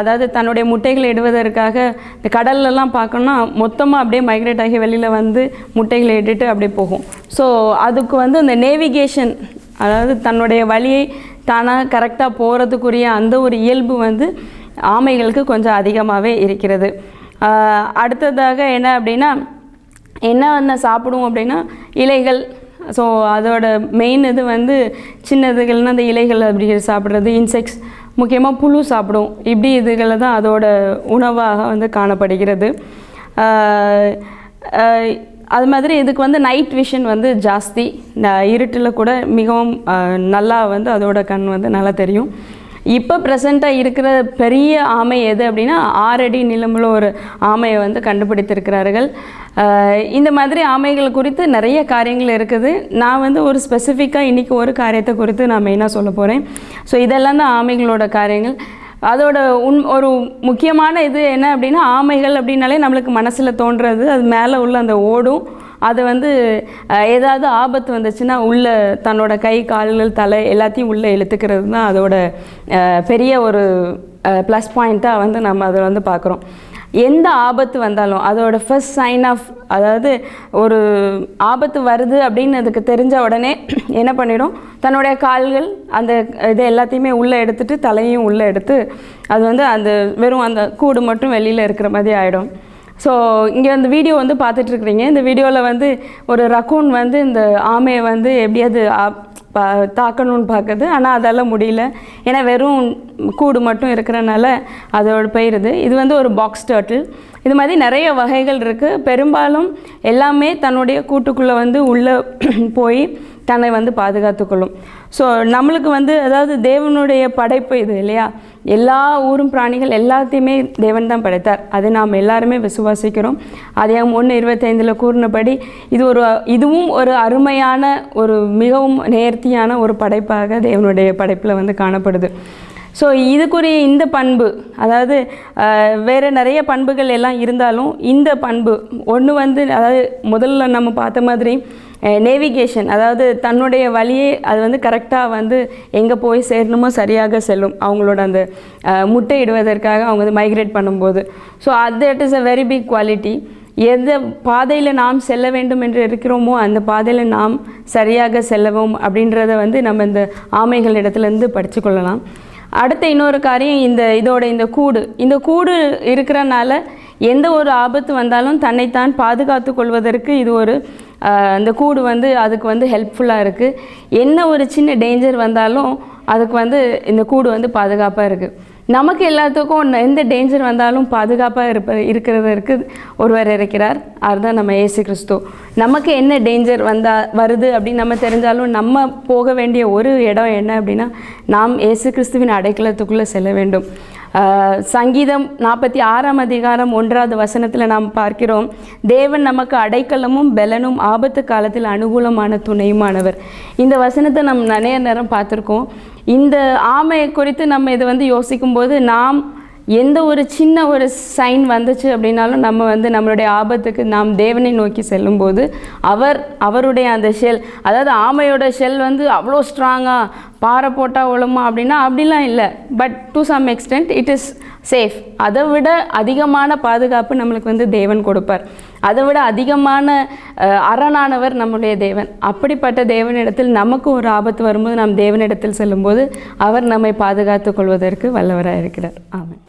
அதாவது தன்னுடைய முட்டைகளை இடுவதற்காக இந்த கடல்லலாம் பார்க்கணும்னா மொத்தமாக அப்படியே மைக்ரேட் ஆகி வெளியில் வந்து முட்டைகளை இட்டுட்டு அப்படியே போகும். ஸோ அதுக்கு வந்து இந்த நேவிகேஷன், அதாவது தன்னுடைய வழியை தானாக கரெக்டாக போகிறதுக்குரிய அந்த ஒரு இயல்பு வந்து ஆமைகளுக்கு கொஞ்சம் அதிகமாகவே இருக்கிறது. அடுத்ததாக என்ன சாப்பிடுவோம் அப்படின்னா இலைகள். ஸோ அதோட மெயின் இது வந்து சின்னதுகள்னால் அந்த இலைகள் அப்படி சாப்பிட்றது, இன்செக்ட்ஸ், முக்கியமாக புழு சாப்பிடும். இப்படி இதுகளை தான் அதோட உணவாக வந்து காணப்படுகிறது. அது மாதிரி இதுக்கு வந்து நைட் விஷன் வந்து ஜாஸ்தி. இருட்டில் கூட மிகவும் நல்லா வந்து அதோட கண் வந்து நல்லா தெரியும். இப்போ ப்ரெசண்ட்டாக இருக்கிற பெரிய ஆமை எது அப்படின்னா 6 அடி நீளமுள்ள ஒரு ஆமையை வந்து கண்டுபிடித்திருக்கிறார்கள். இந்த மாதிரி ஆமைகள் குறித்து நிறைய காரியங்கள் இருக்குது. நான் வந்து ஒரு ஸ்பெசிஃபிக்காக இன்றைக்கி ஒரு காரியத்தை குறித்து நான் மெயினாக சொல்ல போகிறேன். ஸோ இதெல்லாம் தான் ஆமைகளோட காரியங்கள். அதோட ஒரு முக்கியமான இது என்ன அப்படின்னா, ஆமைகள் அப்படின்னாலே நம்மளுக்கு மனசில் தோன்றுறது அது மேலே உள்ள அந்த ஓடும். அது வந்து ஏதாவது ஆபத்து வந்துச்சுன்னா உள்ளே தன்னோட கை, கால்கள், தலை எல்லாத்தையும் உள்ளே இழுத்துக்கிறது தான் அதோட பெரிய ஒரு ப்ளஸ் பாயிண்ட்டாக வந்து நம்ம அதை வந்து பார்க்குறோம். எந்த ஆபத்து வந்தாலும் அதோட ஃபர்ஸ்ட் சைன் ஆஃப், அதாவது ஒரு ஆபத்து வருது அப்படின்னு அதுக்கு தெரிஞ்ச உடனே என்ன பண்ணிடும், தன்னுடைய கால்கள் அந்த இது எல்லாத்தையுமே உள்ளே எடுத்துட்டு தலையும் உள்ளே எடுத்து அது வந்து அந்த வெறும் அந்த கூடு மட்டும் வெளியில் இருக்கிற மாதிரி ஆகிடும். ஸோ இங்கே இந்த வீடியோ வந்து பார்த்துட்ருக்குறீங்க. இந்த வீடியோவில் வந்து ஒரு ரக்கூன் வந்து இந்த ஆமையை வந்து எப்படியாவது தாக்கணும்னு பார்க்குது. ஆனால் அதெல்லாம் முடியல, ஏன்னா வெறும் கூடு மட்டும் இருக்கிறனால அதோட போயிடுது. இது வந்து ஒரு பாக்ஸ் டர்ட்டில். இது மாதிரி நிறைய வகைகள் இருக்குது. பெரும்பாலும் எல்லாமே தன்னுடைய கூட்டுக்குள்ளே வந்து உள்ளே போய் தன்னை வந்து பாதுகாத்துக்கொள்ளும். ஸோ நம்மளுக்கு வந்து அதாவது தேவனுடைய படைப்பு இது இல்லையா, எல்லா ஊரும் பிராணிகள் எல்லாத்தையுமே தேவன் தான் படைத்தார். அதை நாம் எல்லாருமே விசுவாசிக்கிறோம். அதிகாரம் 1:25 கூறினபடி இதுவும் ஒரு அருமையான ஒரு மிகவும் நேர்த்தியான ஒரு படைப்பாக தேவனுடைய படைப்பில் வந்து காணப்படுது. ஸோ இதுக்குரிய இந்த பண்பு, அதாவது வேறு நிறைய பண்புகள் எல்லாம் இருந்தாலும் இந்த பண்பு ஒன்று வந்து, அதாவது முதல்ல நம்ம பார்த்த மாதிரி நேவிகேஷன், அதாவது தன்னுடைய வழியை அது வந்து கரெக்டாக வந்து எங்கே போய் சேரணுமோ சரியாக செல்லும். அவங்களோட அந்த முட்டை இடுவதற்காக அவங்க வந்து மைக்ரேட் பண்ணும்போது. So that is a very big quality. எந்த பாதையில் நாம் செல்ல வேண்டும் என்று இருக்கிறோமோ அந்த பாதையில் நாம் சரியாக செல்லவும் அப்படின்றத வந்து நம்ம இந்த ஆமைகள் இடத்துலேருந்து படித்து கொள்ளலாம். அடுத்த இன்னொரு காரியம், இந்த கூடு இருக்கிறனால எந்த ஒரு ஆபத்து வந்தாலும் தன்னைத்தான் பாதுகாத்து கொள்வதற்கு இது ஒரு அந்த கூடு வந்து அதுக்கு வந்து ஹெல்ப்ஃபுல்லாக இருக்குது. என்ன ஒரு சின்ன டேஞ்சர் வந்தாலும் அதுக்கு வந்து இந்த கூடு வந்து பாதுகாப்பாக இருக்குது. நமக்கு எல்லாத்துக்கும் எந்த டேஞ்சர் வந்தாலும் பாதுகாப்பாக இருக்கிறதற்கு ஒருவர் இருக்கிறார். அதுதான் நம்ம இயேசு கிறிஸ்து. நமக்கு என்ன டேஞ்சர் வருது அப்படின்னு நம்ம தெரிஞ்சாலும் நம்ம போக வேண்டிய ஒரு இடம் என்ன அப்படின்னா, நாம் இயேசு கிறிஸ்துவின் அடைக்கலத்துக்குள்ளே செல்ல வேண்டும். சங்கீதம் 46:1 நாம் பார்க்கிறோம், தேவன் நமக்கு அடைக்கலமும் பெலனும் ஆபத்து காலத்தில் அனுகூலமான துணையுமானவர். இந்த வசனத்தை நம்ம நிறைய நேரம் பார்த்துருக்கோம். இந்த ஆமை குறித்து நம்ம இதை வந்து யோசிக்கும்போது, நாம் எந்த ஒரு சின்ன ஒரு சைன் வந்துச்சு அப்படின்னாலும் நம்ம வந்து நம்மளுடைய ஆபத்துக்கு நாம் தேவனை நோக்கி செல்லும்போது அவருடைய அந்த ஷெல், அதாவது ஆமையோட ஷெல் வந்து அவ்வளோ ஸ்ட்ராங்காக பாறை போட்டால் உழுமா அப்படின்னா அப்படிலாம் இல்லை. But to some extent it is safe. அதை விட அதிகமான பாதுகாப்பு நம்மளுக்கு வந்து தேவன் கொடுப்பார். அதை விட அதிகமான அரணானவர் நம்முடைய தேவன். அப்படிப்பட்ட தேவனிடத்தில் நமக்கு ஒரு ஆபத்து வரும்போது நாம் தேவனிடத்தில் செல்லும்போது அவர் நம்மை பாதுகாத்து கொள்வதற்கு வல்லவராக இருக்கிறார். ஆமென்.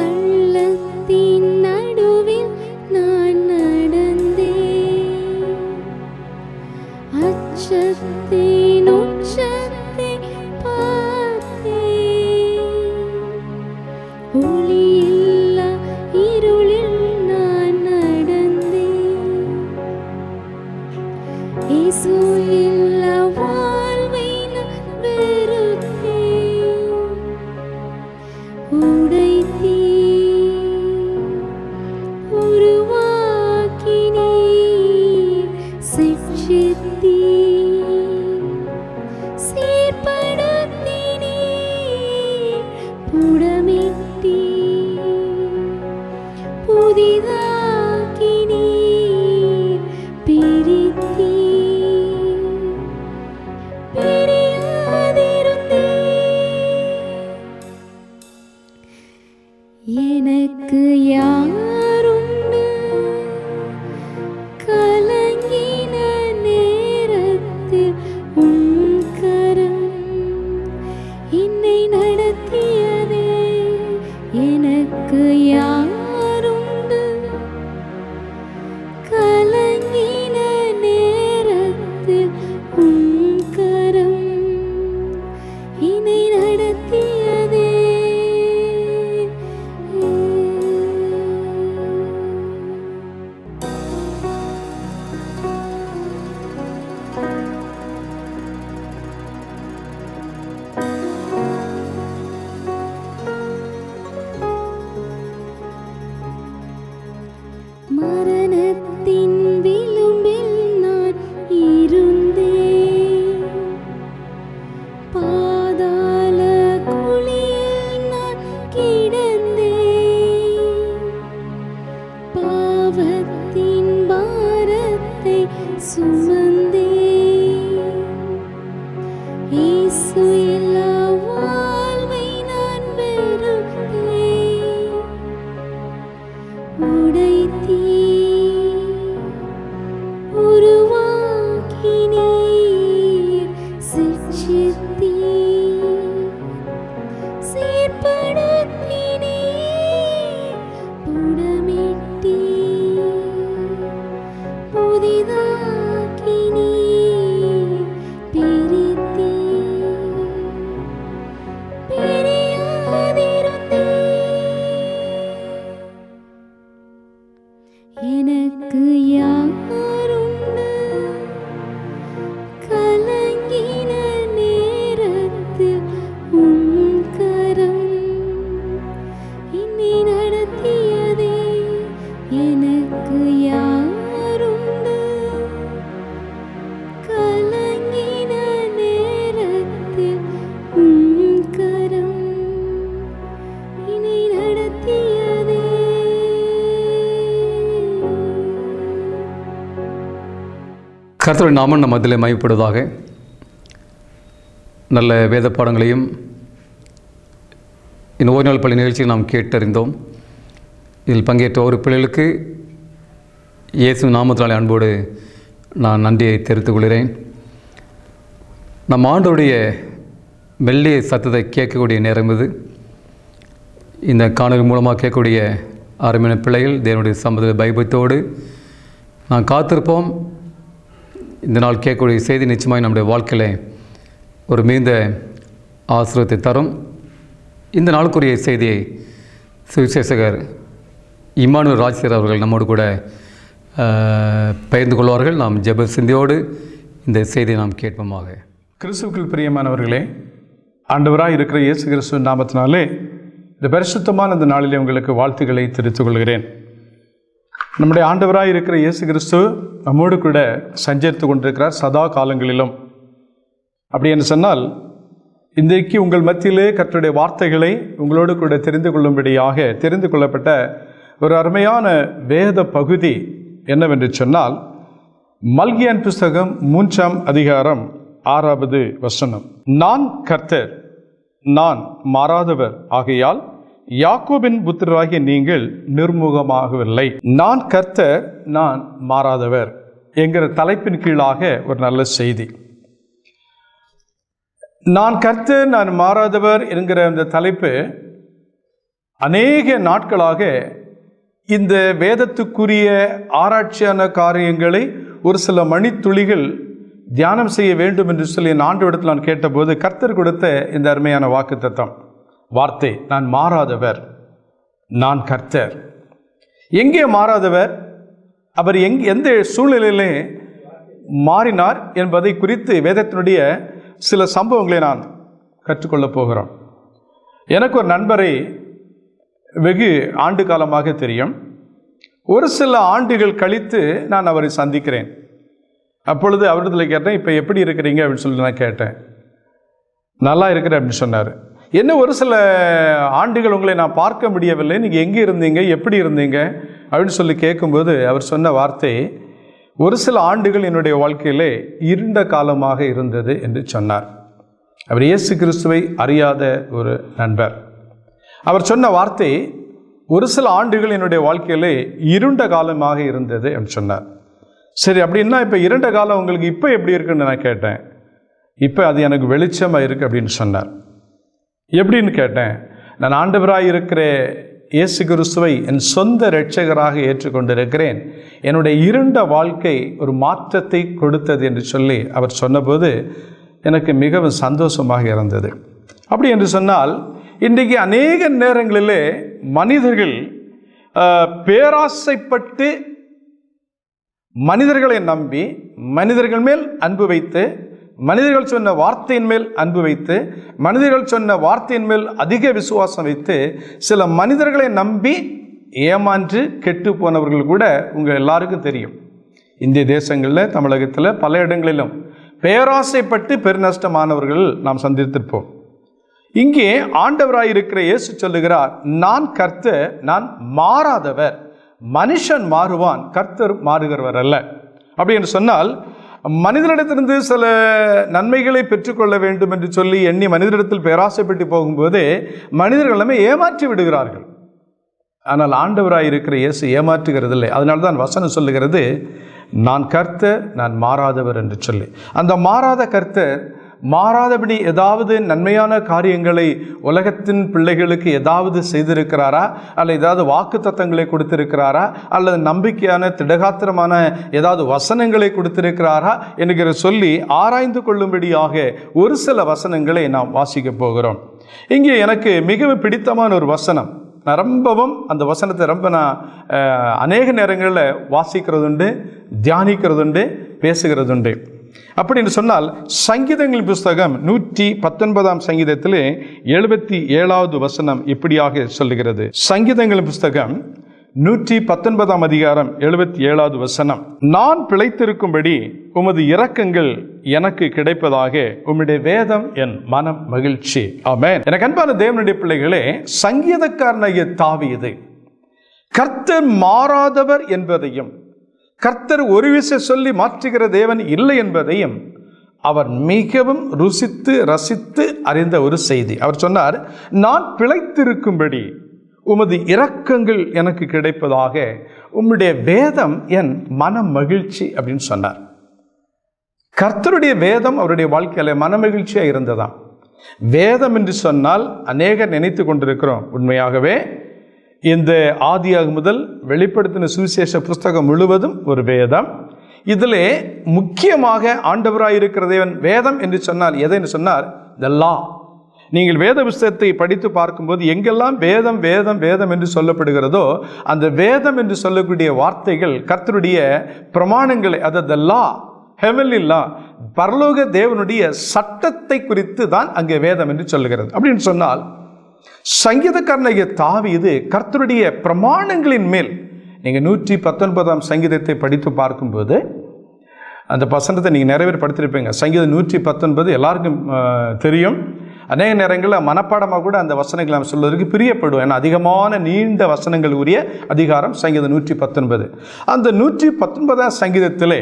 பள்ளத்தின் நடுவில் நான் நடந்தேன், புதிதாக்கி நீர் பிரித்தீர். எனக்கு யாருண்டு கலங்கின நேரத்தில் உன் கரம் என்னை நடத்தியதே. எனக்கு யாருண்டு கலங்கின நேரத்தில் உன் கரம் என்னை நடத்தியதே. மரணத்தின் விளிம்பில் நான் இருந்தேன். பாதாள குழியில் நான் கிடந்தேன். பாவத்தின் பாரத்தை சுமந்தேன். இயேசு இல்லா வாழ்வை நான் வெறுத்தேன். உடைத்தீர், உருவாக்கி நீர் சிட்சித்தீர். சீர்படுத்தி நீர் புடமிட்டீர். புதிதாக்கி நீர் பிரித்தீர். பிரியாதிருந்தீர். எனக்கு யாருண்டு கலங்கின நேரத்தில் உன் கரம் என்னை நடத்தியதே. எனக்கு யாருண்டு கலங்கின நேரத்தில் உன் கரம் என்னை நடத்தியதே. கர்த்தருடைய நாமம் நம் மத்தியிலே மகிமைப்படுவதாக. நல்ல வேத பாடங்களையும் இந்த ஓய்வு நாள் பள்ளி நிகழ்ச்சியை நாம் கேட்டறிந்தோம். இதில் பங்கேற்ற ஒரு பிள்ளைகளுக்கு இயேசு நாமத்தினாலே அன்போடு நான் நன்றியை தெரிவித்துக் கொள்கிறேன். நம் ஆண்டவருடைய மெல்லிய சத்தத்தை கேட்கக்கூடிய நேரம் இது. இந்த காணொலி மூலமாக கேட்கக்கூடிய அருமையான பிள்ளைகள் தேவனுடைய சம்பந்தத்தை பயபக்தியோடு நான் காத்திருப்போம். இந்த நாள் கேட்கக்கூடிய செய்தி நிச்சயமாக நம்முடைய வாழ்க்கையில் ஒரு மிகுந்த ஆசீர்வாதத்தை தரும். இந்த நாளுக்குரிய செய்தியை சுவிசேஷகர் இம்மானுவேல் ராஜ்சேகர் அவர்கள் நம்மோடு கூட பகிர்ந்து கொள்வார்கள். நாம் ஜெப சிந்தையோடு இந்த செய்தியை நாம் கேட்போமாக. கிறிஸ்துவுக்குள் பிரியமானவர்களே, ஆண்டவராக இருக்கிற இயேசு கிறிஸ்துவின் நாமத்தினாலே இந்த பரிசுத்தமான இந்த நாளிலே உங்களுக்கு வாழ்த்துக்களை தெரிவித்துக் கொள்கிறேன். நம்முடைய ஆண்டவராக இருக்கிற இயேசு கிறிஸ்து நம்மோடு கூட சஞ்சரித்து கொண்டிருக்கிறார் சதா காலங்களிலும். அப்படி என்று சொன்னால் இன்றைக்கு உங்கள் மத்தியிலே கர்த்தருடைய வார்த்தைகளை உங்களோடு கூட தெரிந்து கொள்ளப்பட்ட ஒரு அருமையான வேத பகுதி என்னவென்று சொன்னால் மல்கியான் புஸ்தகம் 3ஆம் அதிகாரம் 6வது வசனம். நான் கர்த்தர், நான் மாறாதவர் ஆகையால் யாக்கோபின் புத்திரராகிய நீங்கள் நிர்முகமாகவில்லை. நான் கர்த்தர், நான் மாறாதவர் என்கிற தலைப்பின் கீழாக ஒரு நல்ல செய்தி. நான் கர்த்தர், நான் மாறாதவர் என்கிற அந்த தலைப்பு அநேக நாட்களாக இந்த வேதத்துக்குரிய ஆராய்ச்சியான காரியங்களை ஒரு சில மணித்துளிகள் தியானம் செய்ய வேண்டும் என்று சொல்லி ஆண்டவரிடத்தில் நான் கேட்டபோது கர்த்தர் கொடுத்த இந்த அருமையான வாக்குத்தத்தம் வார்த்தை, நான் மாறாதவர், நான் கர்த்தர். எங்கே மாறாதவர், அவர் எந்த சூழ்நிலையிலே மாறினார் என்பதை குறித்து வேதத்தினுடைய சில சம்பவங்களை நான் கற்றுக்கொள்ளப் போகிறோம். எனக்கு ஒரு நண்பரை வெகு ஆண்டு காலமாக தெரியும். ஒரு சில ஆண்டுகள் கழித்து நான் அவரை சந்திக்கிறேன். அப்பொழுது அவரிடத்தில் கேட்டேன், இப்போ எப்படி இருக்கிறீங்க அப்படின்னு சொல்லி நான் கேட்டேன். நல்லா இருக்கிறேன் அப்படின்னு சொன்னார். என்ன ஒரு சில ஆண்டுகள் உங்களை நான் பார்க்க முடியவில்லை, நீங்கள் எங்கே இருந்தீங்க, எப்படி இருந்தீங்க அப்படின்னு சொல்லி கேட்கும்போது அவர் சொன்ன வார்த்தை, ஒரு சில ஆண்டுகள் என்னுடைய வாழ்க்கையிலே இருண்ட காலமாக இருந்தது என்று சொன்னார். அவர் இயேசு கிறிஸ்துவை அறியாத ஒரு நண்பர். அவர் சொன்ன வார்த்தை, ஒரு சில ஆண்டுகள் என்னுடைய வாழ்க்கையிலே இருண்ட காலமாக இருந்தது என்று சொன்னார். சரி, அப்படின்னா இப்போ இருண்ட காலம் உங்களுக்கு இப்போ எப்படி இருக்குன்னு நான் கேட்டேன். இப்போ அது எனக்கு வெளிச்சமாக இருக்குது அப்படின்னு சொன்னார். எப்படின்னு கேட்டேன். நான் ஆண்டவராக இருக்கிற இயேசு கிறிஸ்துவை என் சொந்த இரட்சகராக ஏற்றுக்கொண்டிருக்கிறேன். என்னுடைய இருண்ட வாழ்க்கை ஒரு மாற்றத்தை கொடுத்தது என்று சொல்லி அவர் சொன்னபோது எனக்கு மிகவும் சந்தோஷமாக இருந்தது. அப்படி என்று சொன்னால், இன்றைக்கு அநேக நேரங்களிலே மனிதர்கள் பேராசைப்பட்டு மனிதர்களை நம்பி மனிதர்கள் மேல் அன்பு வைத்து, மனிதர்கள் சொன்ன வார்த்தையின் மேல் அன்பு வைத்து, மனிதர்கள் சொன்ன வார்த்தையின் மேல் அதிக விசுவாசம் வைத்து சில மனிதர்களை நம்பி ஏமாற்று கெட்டு போனவர்கள் கூட உங்கள் எல்லாருக்கும் தெரியும். இந்திய தேசங்களில், தமிழகத்தில் பல இடங்களிலும் பேராசைப்பட்டு பெருநஷ்டமானவர்கள் நாம் சந்தித்திருப்போம். இங்கே ஆண்டவராயிருக்கிற இயேசு சொல்லுகிறார், நான் கர்த்தர், நான் மாறாதவர். மனுஷன் மாறுவான், கர்த்தர் மாறுகிறவர் அல்ல. அப்படி என்று சொன்னால், மனிதனிடத்திலிருந்து சில நன்மைகளை பெற்றுக்கொள்ள வேண்டும் என்று சொல்லி எண்ணி மனிதனிடத்தில் பேராசைப்பட்டு போகும்போது மனிதர்கள் எல்லாமே ஏமாற்றி விடுகிறார்கள். ஆனால் ஆண்டவராயிருக்கிற இயேசு ஏமாற்றுகிறதில்லை. அதனால்தான் வசனம் சொல்லுகிறது, நான் கர்த்தர், நான் மாறாதவர் என்று சொல்லி. அந்த மாறாத கர்த்தர் மாறாதபடி ஏதாவது நன்மையான காரியங்களை உலகத்தின் பிள்ளைகளுக்கு ஏதாவது செய்திருக்கிறாரா, அல்லது ஏதாவது வாக்கு தத்தங்களை கொடுத்திருக்கிறாரா, அல்லது நம்பிக்கையான திடகாத்திரமான ஏதாவது வசனங்களை கொடுத்திருக்கிறாரா என்கிற சொல்லி ஆராய்ந்து கொள்ளும்படியாக ஒரு சில வசனங்களை நாம் வாசிக்க போகிறோம். இங்கே எனக்கு மிகவும் பிடித்தமான ஒரு வசனம், நான் ரொம்பவும் அந்த வசனத்தை நான் அநேக நேரங்களில் வாசிக்கிறதுண்டு, தியானிக்கிறதுண்டு, பேசுகிறதுண்டு. அப்படின்னு சொன்னால், சங்கீதங்களின் புஸ்தகம் 119 சங்கீதத்திலே 77வது வசனம் இப்படியாக சொல்லுகிறது. சங்கீதங்களின் புஸ்தகம் 119 அதிகாரம் 77வது வசனம், நான் பிழைத்திருக்கும்படி உமது இரக்கங்கள் எனக்கு கிடைப்பதாக, உம்முடைய வேதம் என் மனம் மகிழ்ச்சி. ஆமென். எனக்கு அன்பான தேவனுடைய பிள்ளைகளே, சங்கீதக்காரனாகிய தாவீது கர்த்தர் மாறாதவர் என்பதையும், கர்த்தர் ஒரு விஷயம் சொல்லி மாற்றுகிற தேவன் இல்லை என்பதையும் அவர் மிகவும் ருசித்து ரசித்து அறிந்த ஒரு செய்தி. அவர் சொன்னார், நான் பிழைத்திருக்கும்படி உமது இரக்கங்கள் எனக்கு கிடைப்பதாக, உம்முடைய வேதம் என் மன மகிழ்ச்சி அப்படின்னு சொன்னார். கர்த்தருடைய வேதம் அவருடைய வாழ்க்கையில மன மகிழ்ச்சியாக இருந்ததாம். வேதம் என்று சொன்னால் அநேகர் நினைத்து கொண்டிருக்கிறோம், உண்மையாகவே இந்த ஆதியாகமம் முதல் வெளிப்படுத்தின சுவிசேஷ புஸ்தகம் முழுவதும் ஒரு வேதம். இதிலே முக்கியமாக ஆண்டவராயிருக்கிற தேவன் வேதம் என்று சொன்னால் எதை என்று சொன்னார், த லா. நீங்கள் வேத புஸ்தகத்தை படித்து பார்க்கும்போது எங்கெல்லாம் வேதம் வேதம் வேதம் என்று சொல்லப்படுகிறதோ, அந்த வேதம் என்று சொல்லக்கூடிய வார்த்தைகள் கர்த்தருடைய பிரமாணங்களை, அதாவது த லா, ஹெவன்லி லா, பரலோக தேவனுடைய சட்டத்தை குறித்து தான் அங்கே வேதம் என்று சொல்லுகிறது. அப்படின்னு சொன்னால், சங்கீதக்காரனாகிய தாவீது கர்த்தருடைய பிரமாணங்களின் மேல், நீங்கள் 119 சங்கீதத்தை படித்து பார்க்கும்போது அந்த வசனத்தை நீங்கள் நிறைய பேர் படித்திருப்பீங்க. சங்கீதம் 119 எல்லாருக்கும் தெரியும். அநேக நேரங்களில் மனப்பாடமாக கூட அந்த வசனங்களை நாம் சொல்வதற்கு பிரியப்படுவோம். ஏன்னா அதிகமான நீண்ட வசனங்கள் உரிய அதிகாரம் சங்கீதம் 119. அந்த 119 சங்கீதத்திலே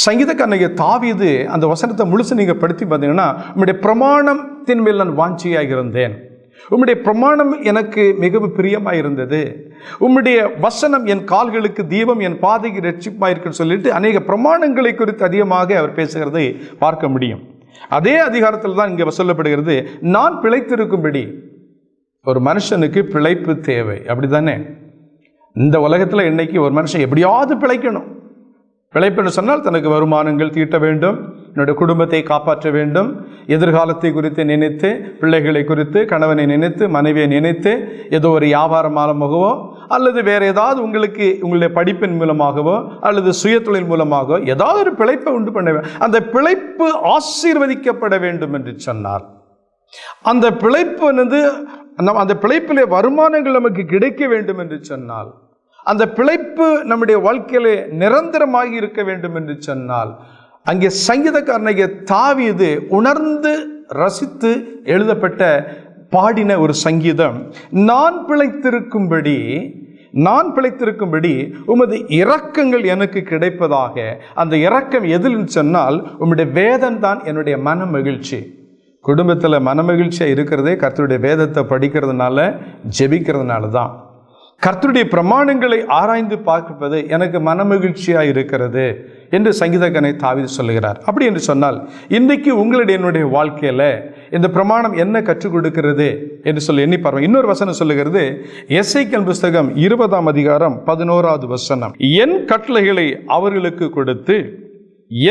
சங்கீதக்காரனாகிய தாவீது அந்த வசனத்தை முழுசு நீங்கள் படித்து பார்த்தீங்கன்னா, உம்முடைய பிரமாணத்தின் மேல் நான் வாஞ்சியாக இருந்தேன், உம்முடைய பிரமாணம் எனக்கு மிகவும் பிரியமாக இருந்தது, உம்முடைய வசனம் என் கால்களுக்கு தீபம், என் பாதைக்கு ரட்சிப்பாக இருக்குன்னு சொல்லிட்டு அநேக பிரமாணங்களை குறித்து அதிகமாக அவர் பேசுகிறதை பார்க்க முடியும். அதே அதிகாரத்தில் தான் இங்கே சொல்லப்படுகிறது, நான் பிழைத்திருக்கும்படி. ஒரு மனுஷனுக்கு பிழைப்பு தேவை, அப்படி தானே? இந்த உலகத்தில் இன்னைக்கு ஒரு மனுஷன் எப்படியாவது பிழைக்கணும். பிழைப்புன்னு சொன்னால் தனக்கு வருமானங்கள் தீட்ட வேண்டும், என்னுடைய குடும்பத்தை காப்பாற்ற வேண்டும், எதிர்காலத்தை குறித்து நினைத்து, பிள்ளைகளை குறித்து, கணவனை நினைத்து, மனைவியை நினைத்து, ஏதோ ஒரு வியாபார மூலமாகவோ அல்லது வேறு ஏதாவது உங்களுடைய படிப்பின் மூலமாகவோ அல்லது சுயதொழில் மூலமாகவோ ஏதாவது ஒரு பிழைப்பை உண்டு பண்ண வேண்டும். அந்த பிழைப்பு ஆசீர்வதிக்கப்பட வேண்டும் என்று சொன்னார். அந்த பிழைப்பு அந்த பிழைப்பிலே வருமானங்கள் நமக்கு கிடைக்க வேண்டும் என்று சொன்னால், அந்த பிழைப்பு நம்முடைய வாழ்க்கையிலே நிரந்தரமாகி இருக்க வேண்டும் என்று சொன்னால், அங்கே சங்கீதக்காரனாகிய தாவீது உணர்ந்து ரசித்து எழுதப்பட்ட பாடின ஒரு சங்கீதம், நான் பிழைத்திருக்கும்படி நான் பிழைத்திருக்கும்படி உமது இரக்கங்கள் எனக்கு கிடைப்பதாக. அந்த இரக்கம் எதில் சொன்னால் உம்முடைய வேதம் தான் என்னுடைய மன மகிழ்ச்சி. குடும்பத்தில் மன மகிழ்ச்சியாக இருக்கிறதே கர்த்தருடைய வேதத்தை படிக்கிறதுனால, ஜெபிக்கிறதுனால தான். கர்த்தருடைய பிரமாணங்களை ஆராய்ந்து பார்ப்பது எனக்கு மனமகிழ்ச்சியாக இருக்கிறது என்று சங்கீதகனை தாவீது சொல்லுகிறார். அப்படி என்று சொன்னால் இன்றைக்கு உங்களுடைய என்னுடைய வாழ்க்கையில் இந்த பிரமாணம் என்ன கற்றுக் கொடுக்கிறது என்று சொல்லி எண்ணி பாருங்கள். இன்னொரு வசனம் சொல்லுகிறது, எசேக்கியேல் புஸ்தகம் 20ஆம் அதிகாரம் 11வது வசனம். என் கட்டளைகளை அவர்களுக்கு கொடுத்து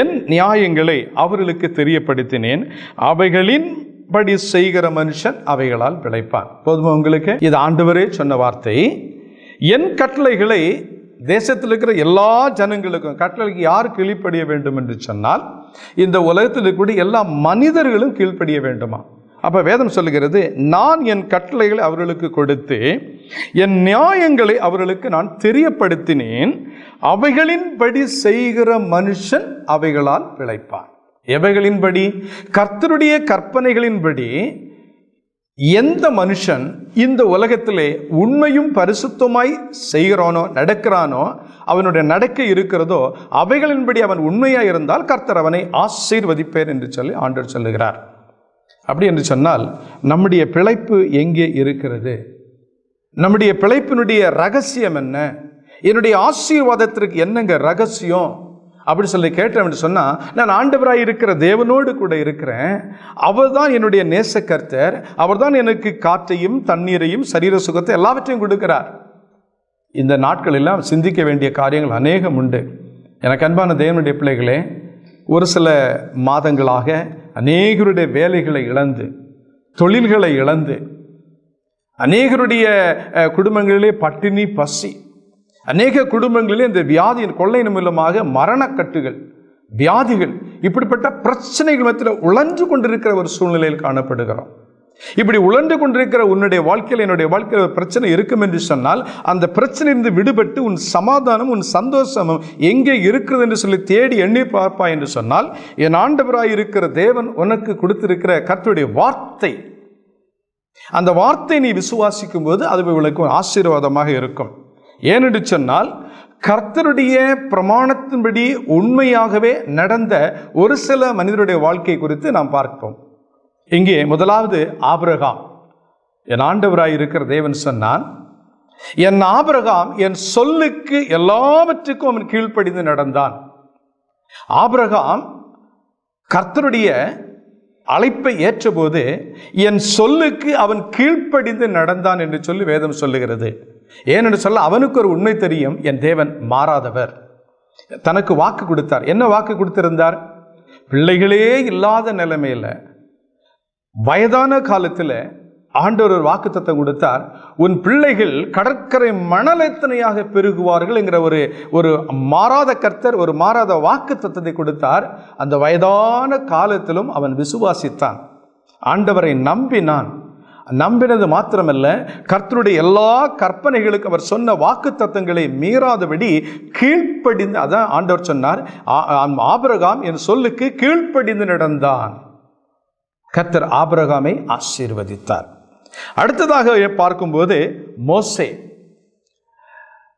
என் நியாயங்களை அவர்களுக்கு தெரியப்படுத்தினேன், அவைகளின் படி செய்கிற மனுஷன் அவைகளால் பிழைப்பான். போதுமா உங்களுக்கு? இது ஆண்டவரே சொன்ன வார்த்தை. என் கட்டளைகளை தேசத்தில் இருக்கிற எல்லா ஜனங்களுக்கும், கட்டளைக்கு யார் கீழ்ப்படிய வேண்டும் என்று சொன்னால் இந்த உலகத்தில் இருக்கக்கூடிய எல்லா மனிதர்களும் கீழ்ப்படிய வேண்டுமா? அப்போ வேதம் சொல்லுகிறது, நான் என் கட்டளைகளை அவர்களுக்கு கொடுத்து என் நியாயங்களை அவர்களுக்கு நான் தெரியப்படுத்தினேன், அவைகளின்படி செய்கிற மனுஷன் அவைகளால் பிழைப்பான். எவைகளின்படி? கர்த்தருடைய கற்பனைகளின்படி எந்த மனுஷன் இந்த உலகத்திலே உண்மையும் பரிசுத்தமாய் செய்கிறானோ, நடக்கிறானோ, அவனுடைய நடக்கை இருக்கிறதோ, அவைகளின்படி அவன் உண்மையாக இருந்தால் கர்த்தர் அவனை ஆசீர்வதிப்பேர் என்று சொல்லி ஆண்டவர் சொல்லுகிறார். அப்படி என்று சொன்னால் நம்முடைய பிழைப்பு எங்கே இருக்கிறது? நம்முடைய பிழைப்பினுடைய ரகசியம் என்ன? என்னுடைய ஆசீர்வாதத்திற்கு என்னங்க ரகசியம் அப்படி சொல்லி கேட்டேன் என்று சொன்னால், நான் ஆண்டவராய் இருக்கிற தேவனோடு கூட இருக்கிறேன், அவர் தான் என்னுடைய நேச கர்த்தர், அவர் தான் எனக்கு காற்றையும் தண்ணீரையும் சரீர சுகத்தை எல்லாவற்றையும் கொடுக்கிறார். இந்த நாட்களெல்லாம் சிந்திக்க வேண்டிய காரியங்கள் அநேகம் உண்டு. எனக்கு அன்பான தேவனுடைய பிள்ளைகளே, ஒரு சில மாதங்களாக அநேகருடைய வேலைகளை இழந்து, தொழில்களை இழந்து, அநேகருடைய குடும்பங்களிலே பட்டினி பசி, அநேக குடும்பங்களிலே இந்த வியாதியின் கொள்ளை மூலமாக மரணக்கட்டுகள், வியாதிகள், இப்படிப்பட்ட பிரச்சனைகள் மத்தியில் உழன்று கொண்டிருக்கிற ஒரு சூழ்நிலையில் காணப்படுகிறோம். இப்படி உழன்று கொண்டிருக்கிற உன்னுடைய வாழ்க்கையில், என்னுடைய வாழ்க்கையில் ஒரு பிரச்சனை இருக்கும் என்று சொன்னால், அந்த பிரச்சனையிலிருந்து விடுபட்டு உன் சமாதானம், உன் சந்தோஷமும் எங்கே இருக்கிறது என்று சொல்லி தேடி எண்ணி பார்ப்பாய் என்று சொன்னால், என் ஆண்டவராய் இருக்கிற தேவன் உனக்கு கொடுத்திருக்கிற கர்த்தருடைய வார்த்தை, அந்த வார்த்தை நீ விசுவாசிக்கும் போது அது உங்களுக்கு ஆசீர்வாதமாக இருக்கும். ஏனென்று சொன்னால், கர்த்தருடைய பிரமாணத்தின்படி உண்மையாகவே நடந்த ஒரு சில மனிதருடைய வாழ்க்கை குறித்து நாம் பார்ப்போம். இங்கே முதலாவது ஆபிரகாம். என் ஆண்டவராய் இருக்கிற தேவன் சொன்னான், என் ஆபிரகாம் என் சொல்லுக்கு எல்லாவற்றுக்கும் அவன் கீழ்ப்படிந்து நடந்தான். ஆபிரகாம் கர்த்தருடைய அழைப்பை ஏற்றபோது என் சொல்லுக்கு அவன் கீழ்ப்படிந்து நடந்தான் என்று சொல்லி வேதம் சொல்லுகிறது. ஏனென்று சொல்ல, அவனுக்கு ஒரு உண்மை தெரியும், என் தேவன் மாறாதவர். தனக்கு வாக்கு கொடுத்தார். என்ன வாக்கு கொடுத்திருந்தார்? பிள்ளைகளே இல்லாத நிலைமையில், வயதான காலத்தில் ஆண்டவர் ஒரு வாக்கு தத்தம் கொடுத்தார். உன் பிள்ளைகள் கடற்கரை மணல் எத்தனையாக பெருகுவார்கள் என்கிற ஒரு மாறாத கர்த்தர் ஒரு மாறாத வாக்கு தத்தத்தை கொடுத்தார். அந்த வயதான காலத்திலும் அவன் விசுவாசித்தான், ஆண்டவரை நம்பினான். நம்பினது மாத்திரமல்ல, கர்த்தருடைய எல்லா கற்பனைகளுக்கு அவர் சொன்ன வாக்கு தத்தங்களை மீறாதபடி கீழ்ப்படிந்து, அதான் ஆண்டவர் சொன்னார், ஆபிரகாம் என் சொல்லுக்கு கீழ்ப்படிந்து நடந்தான். கர்த்தர் ஆபிரகாமை ஆசீர்வதித்தார். அடுத்ததாக பார்க்கும்போது மோசே.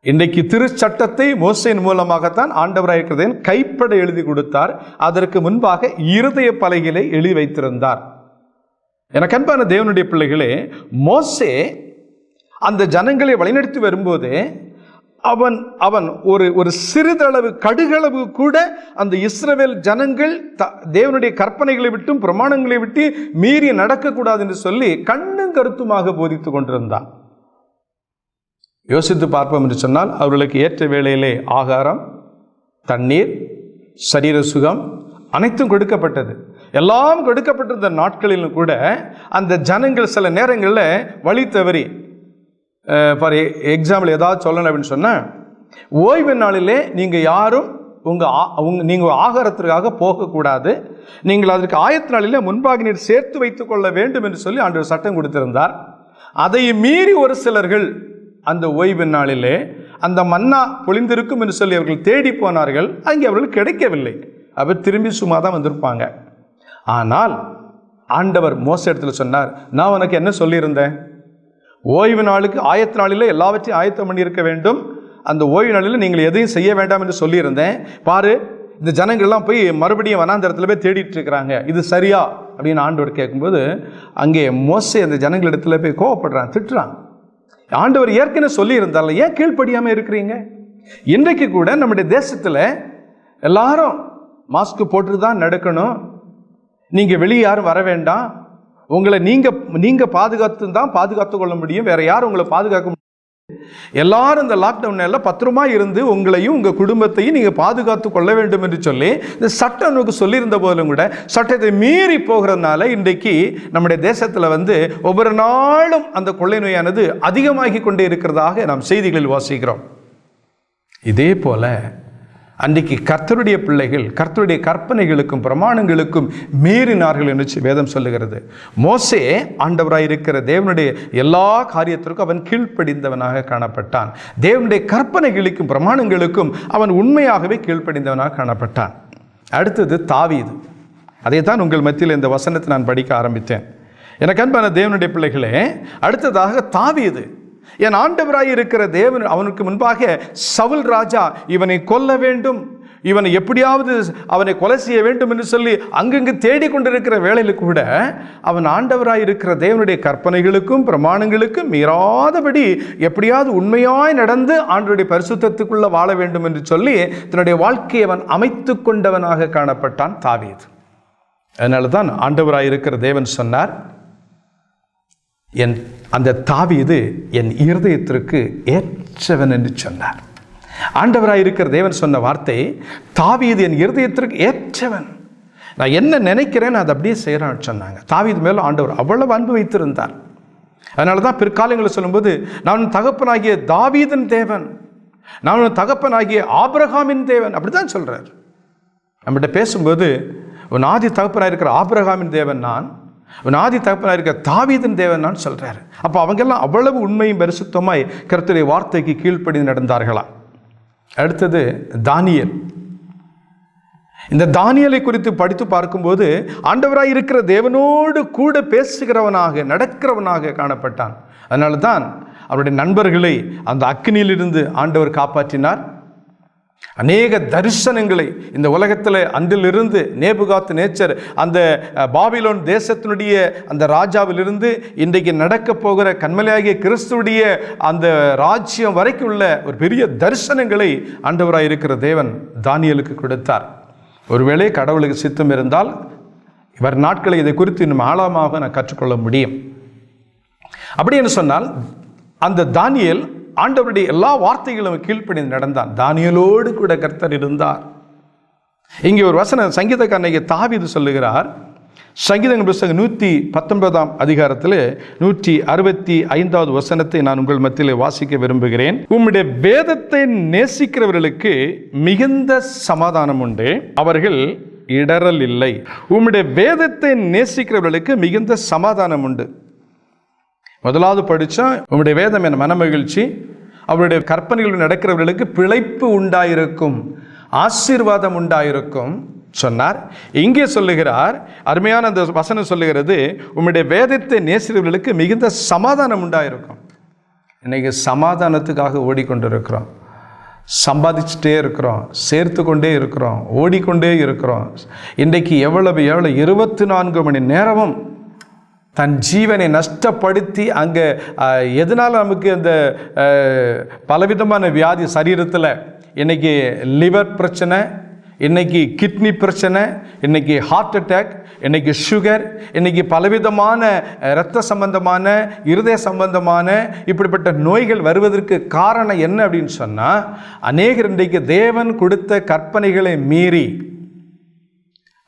இன்றைக்கு திருச்சட்டத்தை மோசேயின் மூலமாகத்தான் ஆண்டவராய் இருக்கிறதை கைப்பட எழுதி கொடுத்தார். அதற்கு முன்பாக இருதய பலகையிலே எழுதி வைத்திருந்தார். எனக்கு அன்பான தேவனுடைய பிள்ளைகளே, மோசே அந்த ஜனங்களை வழிநடத்தி வரும்போது அவன் ஒரு சிறிதளவு, கடுகளவு கூட அந்த இஸ்ரவேல் ஜனங்கள் தேவனுடைய கற்பனைகளை விட்டும் பிரமாணங்களை விட்டு மீறி நடக்கக்கூடாது என்று சொல்லி கண்ணும் கருத்துமாக போதித்து கொண்டிருந்தான். யோசித்து பார்ப்போம் என்று சொன்னால், அவர்களுக்கு ஏற்ற வேளையிலே ஆகாரம், தண்ணீர், சரீர சுகம் அனைத்தும் கொடுக்கப்பட்டது. எல்லாம் கொடுக்கப்பட்டிருந்த நாட்களிலும் கூட அந்த ஜனங்கள் சில நேரங்களில் வழி தவறி, ஃபார் எக்ஸாம்பிள் ஏதாவது சொல்லணும் அப்படின்னு சொன்னால், ஓய்வு நாளிலே நீங்கள் யாரும் நீங்கள் ஆகாரத்திற்காக போகக்கூடாது, நீங்கள் அதற்கு ஆயத்த நாளிலே முன்பாக நீர் சேர்த்து வைத்துக் கொள்ள வேண்டும் என்று சொல்லி ஆண்டவர் சட்டம் கொடுத்திருந்தார். அதை மீறி ஒரு சிலர்கள் அந்த ஓய்வு நாளிலே அந்த மன்னா பொழிந்திருக்கும் என்று சொல்லி அவர்கள் தேடி போனார்கள். அங்கே அவர்கள் கிடைக்கவில்லை. அவர் திரும்பி சும்மா தான் வந்திருப்பாங்க. ஆனால் ஆண்டவர் மோசே இடத்துல சொன்னார், நான் உனக்கு என்ன சொல்லியிருந்தேன்? ஓய்வு நாளுக்கு ஆயத்த நாளில் எல்லாவற்றையும் ஆயத்தம் பண்ணியிருக்க வேண்டும். அந்த ஓய்வு நாளில் நீங்கள் எதையும் செய்ய வேண்டாம் என்று சொல்லியிருந்தேன். பாரு, இந்த ஜனங்கள்லாம் போய் மறுபடியும் வனாந்தரத்தில் போய் தேடிட்டு இருக்கிறாங்க, இது சரியா அப்படின்னு ஆண்டவர் கேட்கும்போது அங்கே மோசே அந்த ஜனங்களிடத்தில் போய் கோவப்படுறான், திட்டுறான். ஆண்டவர் ஏற்கனவே சொல்லியிருந்தால ஏன் கீழ்ப்படியாமல் இருக்கிறீங்க? இன்றைக்கு கூட நம்முடைய தேசத்தில் எல்லாரும் மாஸ்க் போட்டு தான் நடக்கணும், நீங்கள் வெளியே யாரும் வர வேண்டாம், உங்களை நீங்கள் பாதுகாத்து கொள்ள முடியும், வேற யாரும் உங்களை பாதுகாக்க முடியும். எல்லாரும் இந்த லாக்டவுன்ல பத்திரமா இருந்து உங்களையும் உங்க குடும்பத்தையும் நீங்க பாதுகாத்து கொள்ள வேண்டும் என்று சொல்லி இந்த சட்டம் நமக்கு சொல்லியிருந்த போதிலும் கூட சட்டத்தை மீறி போகிறதுனால இன்றைக்கு நம்முடைய தேசத்துல ஒவ்வொரு நாளும் அந்த கொள்ளை நோயானது அதிகமாகி கொண்டே இருக்கிறதாக நாம் செய்திகளில் வாசிக்கிறோம். இதே போல அன்றைக்கு கர்த்தருடைய பிள்ளைகள் கர்த்தருடைய கற்பனைகளுக்கும் பிரமாணங்களுக்கும் மீறினார்கள் என்று வேதம் சொல்லுகிறது. மோசே ஆண்டவராயிருக்கிற தேவனுடைய எல்லா காரியத்திற்கும் அவன் கீழ்ப்படிந்தவனாக காணப்பட்டான். தேவனுடைய கற்பனைகளுக்கும் பிரமாணங்களுக்கும் அவன் உண்மையாகவே கீழ்ப்படிந்தவனாக காணப்பட்டான். அடுத்தது தாவீது. அதைத்தான் உங்கள் மத்தியில் இந்த வசனத்தை நான் படிக்க ஆரம்பித்தேன். எனக்கு அன்பான தேவனுடைய பிள்ளைகளே, அடுத்ததாக தாவீது. என் ஆண்டவராய் இருக்கிற தேவன் அவனுக்கு முன்பாக சவுல் ராஜா இவனை கொல்ல வேண்டும், இவனை எப்படியாவது அவனை கொலை செய்ய வேண்டும் என்று சொல்லி அங்கங்கு தேடிக்கொண்டிருக்கிற வேளையில் கூட அவன் ஆண்டவராய் இருக்கிற தேவனுடைய கற்பனைகளுக்கும் பிரமாணங்களுக்கும் மீறாதபடி எப்படியாவது உண்மையாய் நடந்து ஆண்டவருடைய பரிசுத்தத்துக்குள்ள வாழ வேண்டும் என்று சொல்லி தன்னுடைய வாழ்க்கையை அவன் அமைத்து கொண்டவனாக காணப்பட்டான் தாவீது. அதனால தான் ஆண்டவராய் இருக்கிற தேவன் சொன்னார், அந்த தாவீது என் இருதயத்திற்கு ஏற்றவன் என்று சொன்னார். ஆண்டவராய் இருக்கிற தேவன் சொன்ன வார்த்தை, தாவீது என் இருதயத்திற்கு ஏற்றவன், நான் என்ன நினைக்கிறேன் அதை அப்படியே செய்யறான்னு சொன்னாங்க. தாவீது மேல ஆண்டவர் அவ்வளவு அன்பு வைத்திருந்தார். அதனால தான் பிற்காலங்களில் சொல்லும்போது, நான் தகப்பனாகிய தாவீதின் தேவன், நான் தகப்பனாகிய ஆபிரகாமின் தேவன், அப்படிதான் சொல்றார். நம்மகிட்ட பேசும்போது உன் ஆதி தகப்பனாக இருக்கிற ஆபிரகாமின் தேவன் நான், உன் ஆதி தகப்பனாக இருக்கிற தாவீதின் தேவன் நான் சொல்றாரு. அப்போ அவங்கெல்லாம் அவ்வளவு உண்மையும் பரிசுத்தமாய் கர்த்தருடைய வார்த்தைக்கு கீழ்ப்படிந்து நடந்தார்களாம். அடுத்தது தானியேல். இந்த தானியேலை குறித்து படித்து பார்க்கும்போது ஆண்டவராய் இருக்கிற தேவனோடு கூட பேசுகிறவனாக நடக்கிறவனாக காணப்பட்டான். அதனால தான் அவருடைய நண்பர்களை அந்த அக்கினியிலிருந்து ஆண்டவர் காப்பாற்றினார். அநேக தரிசனங்களை இந்த உலகத்தில் அன்றிலிருந்து நேபுகாத் நேச்சர் அந்த பாபிலோன் தேசத்தினுடைய அந்த ராஜாவிலிருந்து இன்றைக்கு நடக்க போகிற கன்மலையாகிய கிறிஸ்துடைய அந்த ராஜ்யம் வரைக்கும் உள்ள ஒரு பெரிய தரிசனங்களை ஆண்டவராய் இருக்கிற தேவன் தானியேலுக்கு கொடுத்தார். ஒருவேளை கடவுளுக்கு சித்தம் இருந்தால் இவர் நாட்களை இதை குறித்து இன்னும் ஆழமாக நான் கற்றுக்கொள்ள முடியும். அப்படி என்று சொன்னால் அந்த தானியேல் ஆண்டவருடைய எல்லா வார்த்தைகளும் கீழ்ப்படிந்து நடந்தான். தானியேலோடு கூட கர்த்தர் இருந்தார். இங்கே ஒரு வசனம் சங்கீதக்காரனாகிய தாவீது சொல்லுகிறார். சங்கீதங்கள் புத்தகம் 119 அதிகாரத்தில் 165 வசனத்தை நான் உங்கள் மத்தியில் வாசிக்க விரும்புகிறேன். உம்முடைய வேதத்தை நேசிக்கிறவர்களுக்கு மிகுந்த சமாதானம் உண்டு, அவர்கள் இடறல் இல்லை. உம்முடைய வேதத்தை நேசிக்கிறவர்களுக்கு மிகுந்த சமாதானம் உண்டு. முதலாவது படித்தா, உம்முடைய வேதம் என் மனமகிழ்ச்சி, அவருடைய கற்பனைகள் நடக்கிறவர்களுக்கு பிழைப்பு உண்டாயிருக்கும், ஆசீர்வாதம் உண்டாயிருக்கும் சொன்னார். இங்கே சொல்லுகிறார், அருமையான அந்த வசனம் சொல்லுகிறது, உம்முடைய வேதத்தை நேசிக்கிறவர்களுக்கு மிகுந்த சமாதானம் உண்டாயிருக்கும். இன்னைக்கு சமாதானத்துக்காக ஓடிக்கொண்டிருக்கிறோம், சம்பாதிச்சுட்டே இருக்கிறோம், சேர்த்து கொண்டே இருக்கிறோம், ஓடிக்கொண்டே இருக்கிறோம். இன்றைக்கு எவ்வளவு 24 மணி நேரமும் தன் ஜீவனை நஷ்டப்படுத்தி அங்கே எதனால் நமக்கு அந்த பலவிதமான வியாதி சரீரத்தில், இன்னைக்கு லிவர் பிரச்சனை, இன்னைக்கு கிட்னி பிரச்சனை, இன்னைக்கு ஹார்ட் அட்டாக், இன்னைக்கு சுகர், இன்னைக்கு பலவிதமான இரத்த சம்பந்தமான இருதய சம்பந்தமான இப்படிப்பட்ட நோய்கள் வருவதற்கு காரணம் என்ன அப்படின்னு சொன்னால், அநேகர் இன்றைக்கு தேவன் கொடுத்த கற்பனைகளை மீறி,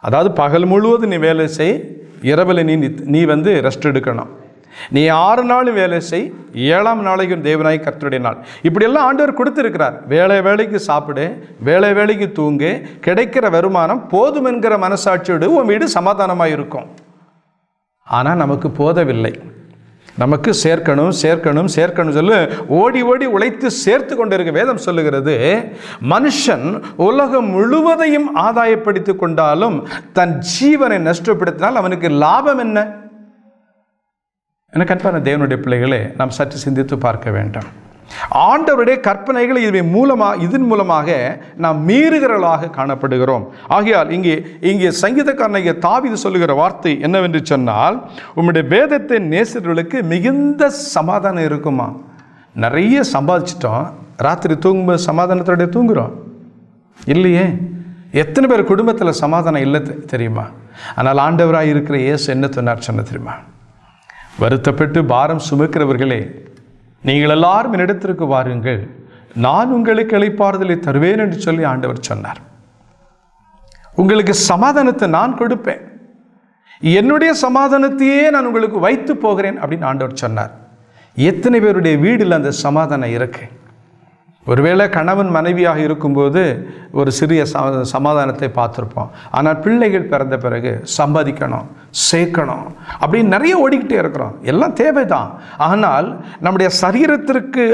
அதாவது பகல் முழுவதும் நீ வேலை செய், இரவில் நீ ரெஸ்ட் எடுக்கணும், நீ 6 நாளும் வேலை செய், 7ஆம் நாளைக்கும் தேவனாய் கர்த்தருடைய நாள், இப்படியெல்லாம் ஆண்டவர் கொடுத்திருக்கிறார். வேலை வேலைக்கு சாப்பிடு, வேலை வேலைக்கு தூங்கு, கிடைக்கிற வருமானம் போதும் என்கிற மனசாட்சியோடு உன் வீடு சமாதானமாக இருக்கும். ஆனால் நமக்கு போதவில்லை. நமக்கு சேர்க்கணும் சேர்க்கணும் சேர்க்கணும் சொல்லு ஓடி ஓடி உழைத்து சேர்த்து கொண்டிருக்க. வேதம் சொல்லுகிறது, மனுஷன் உலகம் முழுவதையும் ஆதாயப்படுத்தி கொண்டாலும் தன் ஜீவனை நஷ்டப்படுத்தினால் அவனுக்கு லாபம் என்ன? எனக்கு அன்பான தேவனுடைய பிள்ளைகளே, நாம் சற்று சிந்தித்து பார்க்க வேண்டும். ஆண்டவருடைய கற்பனைகள் இதன் மூலமாக நாம் மீறுகிறவர்களாக காணப்படுகிறோம். ஆகையால் இங்கே சங்கீதக்காரனாகிய தாவீது சொல்லுகிற வார்த்தை என்னவென்று சொன்னால், உம்முடைய வேதத்தை நேசிக்கிறவர்களுக்கு மிகுந்த சமாதானம் இருக்குமா. நிறைய சம்பாதிச்சிட்டோம், ராத்திரி தூங்கும்போது சமாதானத்தோட தூங்குகிறோம் இல்லையே. எத்தனை பேர் குடும்பத்தில் சமாதானம் இல்லை தெரியுமா? ஆனால் ஆண்டவராக இருக்கிற இயேசு என்ன சொன்ன தெரியுமா? வருத்தப்பட்டு பாரம் சுமக்கிறவர்களே, நீங்கள் எல்லாரும் என்னிடத்திற்கு வாருங்கள், நான் உங்களுக்கு இளைப்பாறுதலை தருவேன் என்று சொல்லி ஆண்டவர் சொன்னார். உங்களுக்கு சமாதானத்தை நான் கொடுப்பேன், என்னுடைய சமாதானத்தையே நான் உங்களுக்கு வைத்து போகிறேன் அப்படின்னு ஆண்டவர் சொன்னார். எத்தனை பேருடைய வீட்டில் அந்த சமாதானம் இருக்கு? ஒருவேளை கணவன் மனைவியாக இருக்கும்போது ஒரு சிறிய சமாதானத்தை பார்த்துருப்போம். ஆனால் பிள்ளைகள் பிறந்த பிறகு சம்பாதிக்கணும், சேர்க்கணும் அப்படின்னு நிறைய ஓடிக்கிட்டே இருக்கிறோம். எல்லாம் தேவைதான். ஆனால் நம்முடைய சரீரத்திற்கு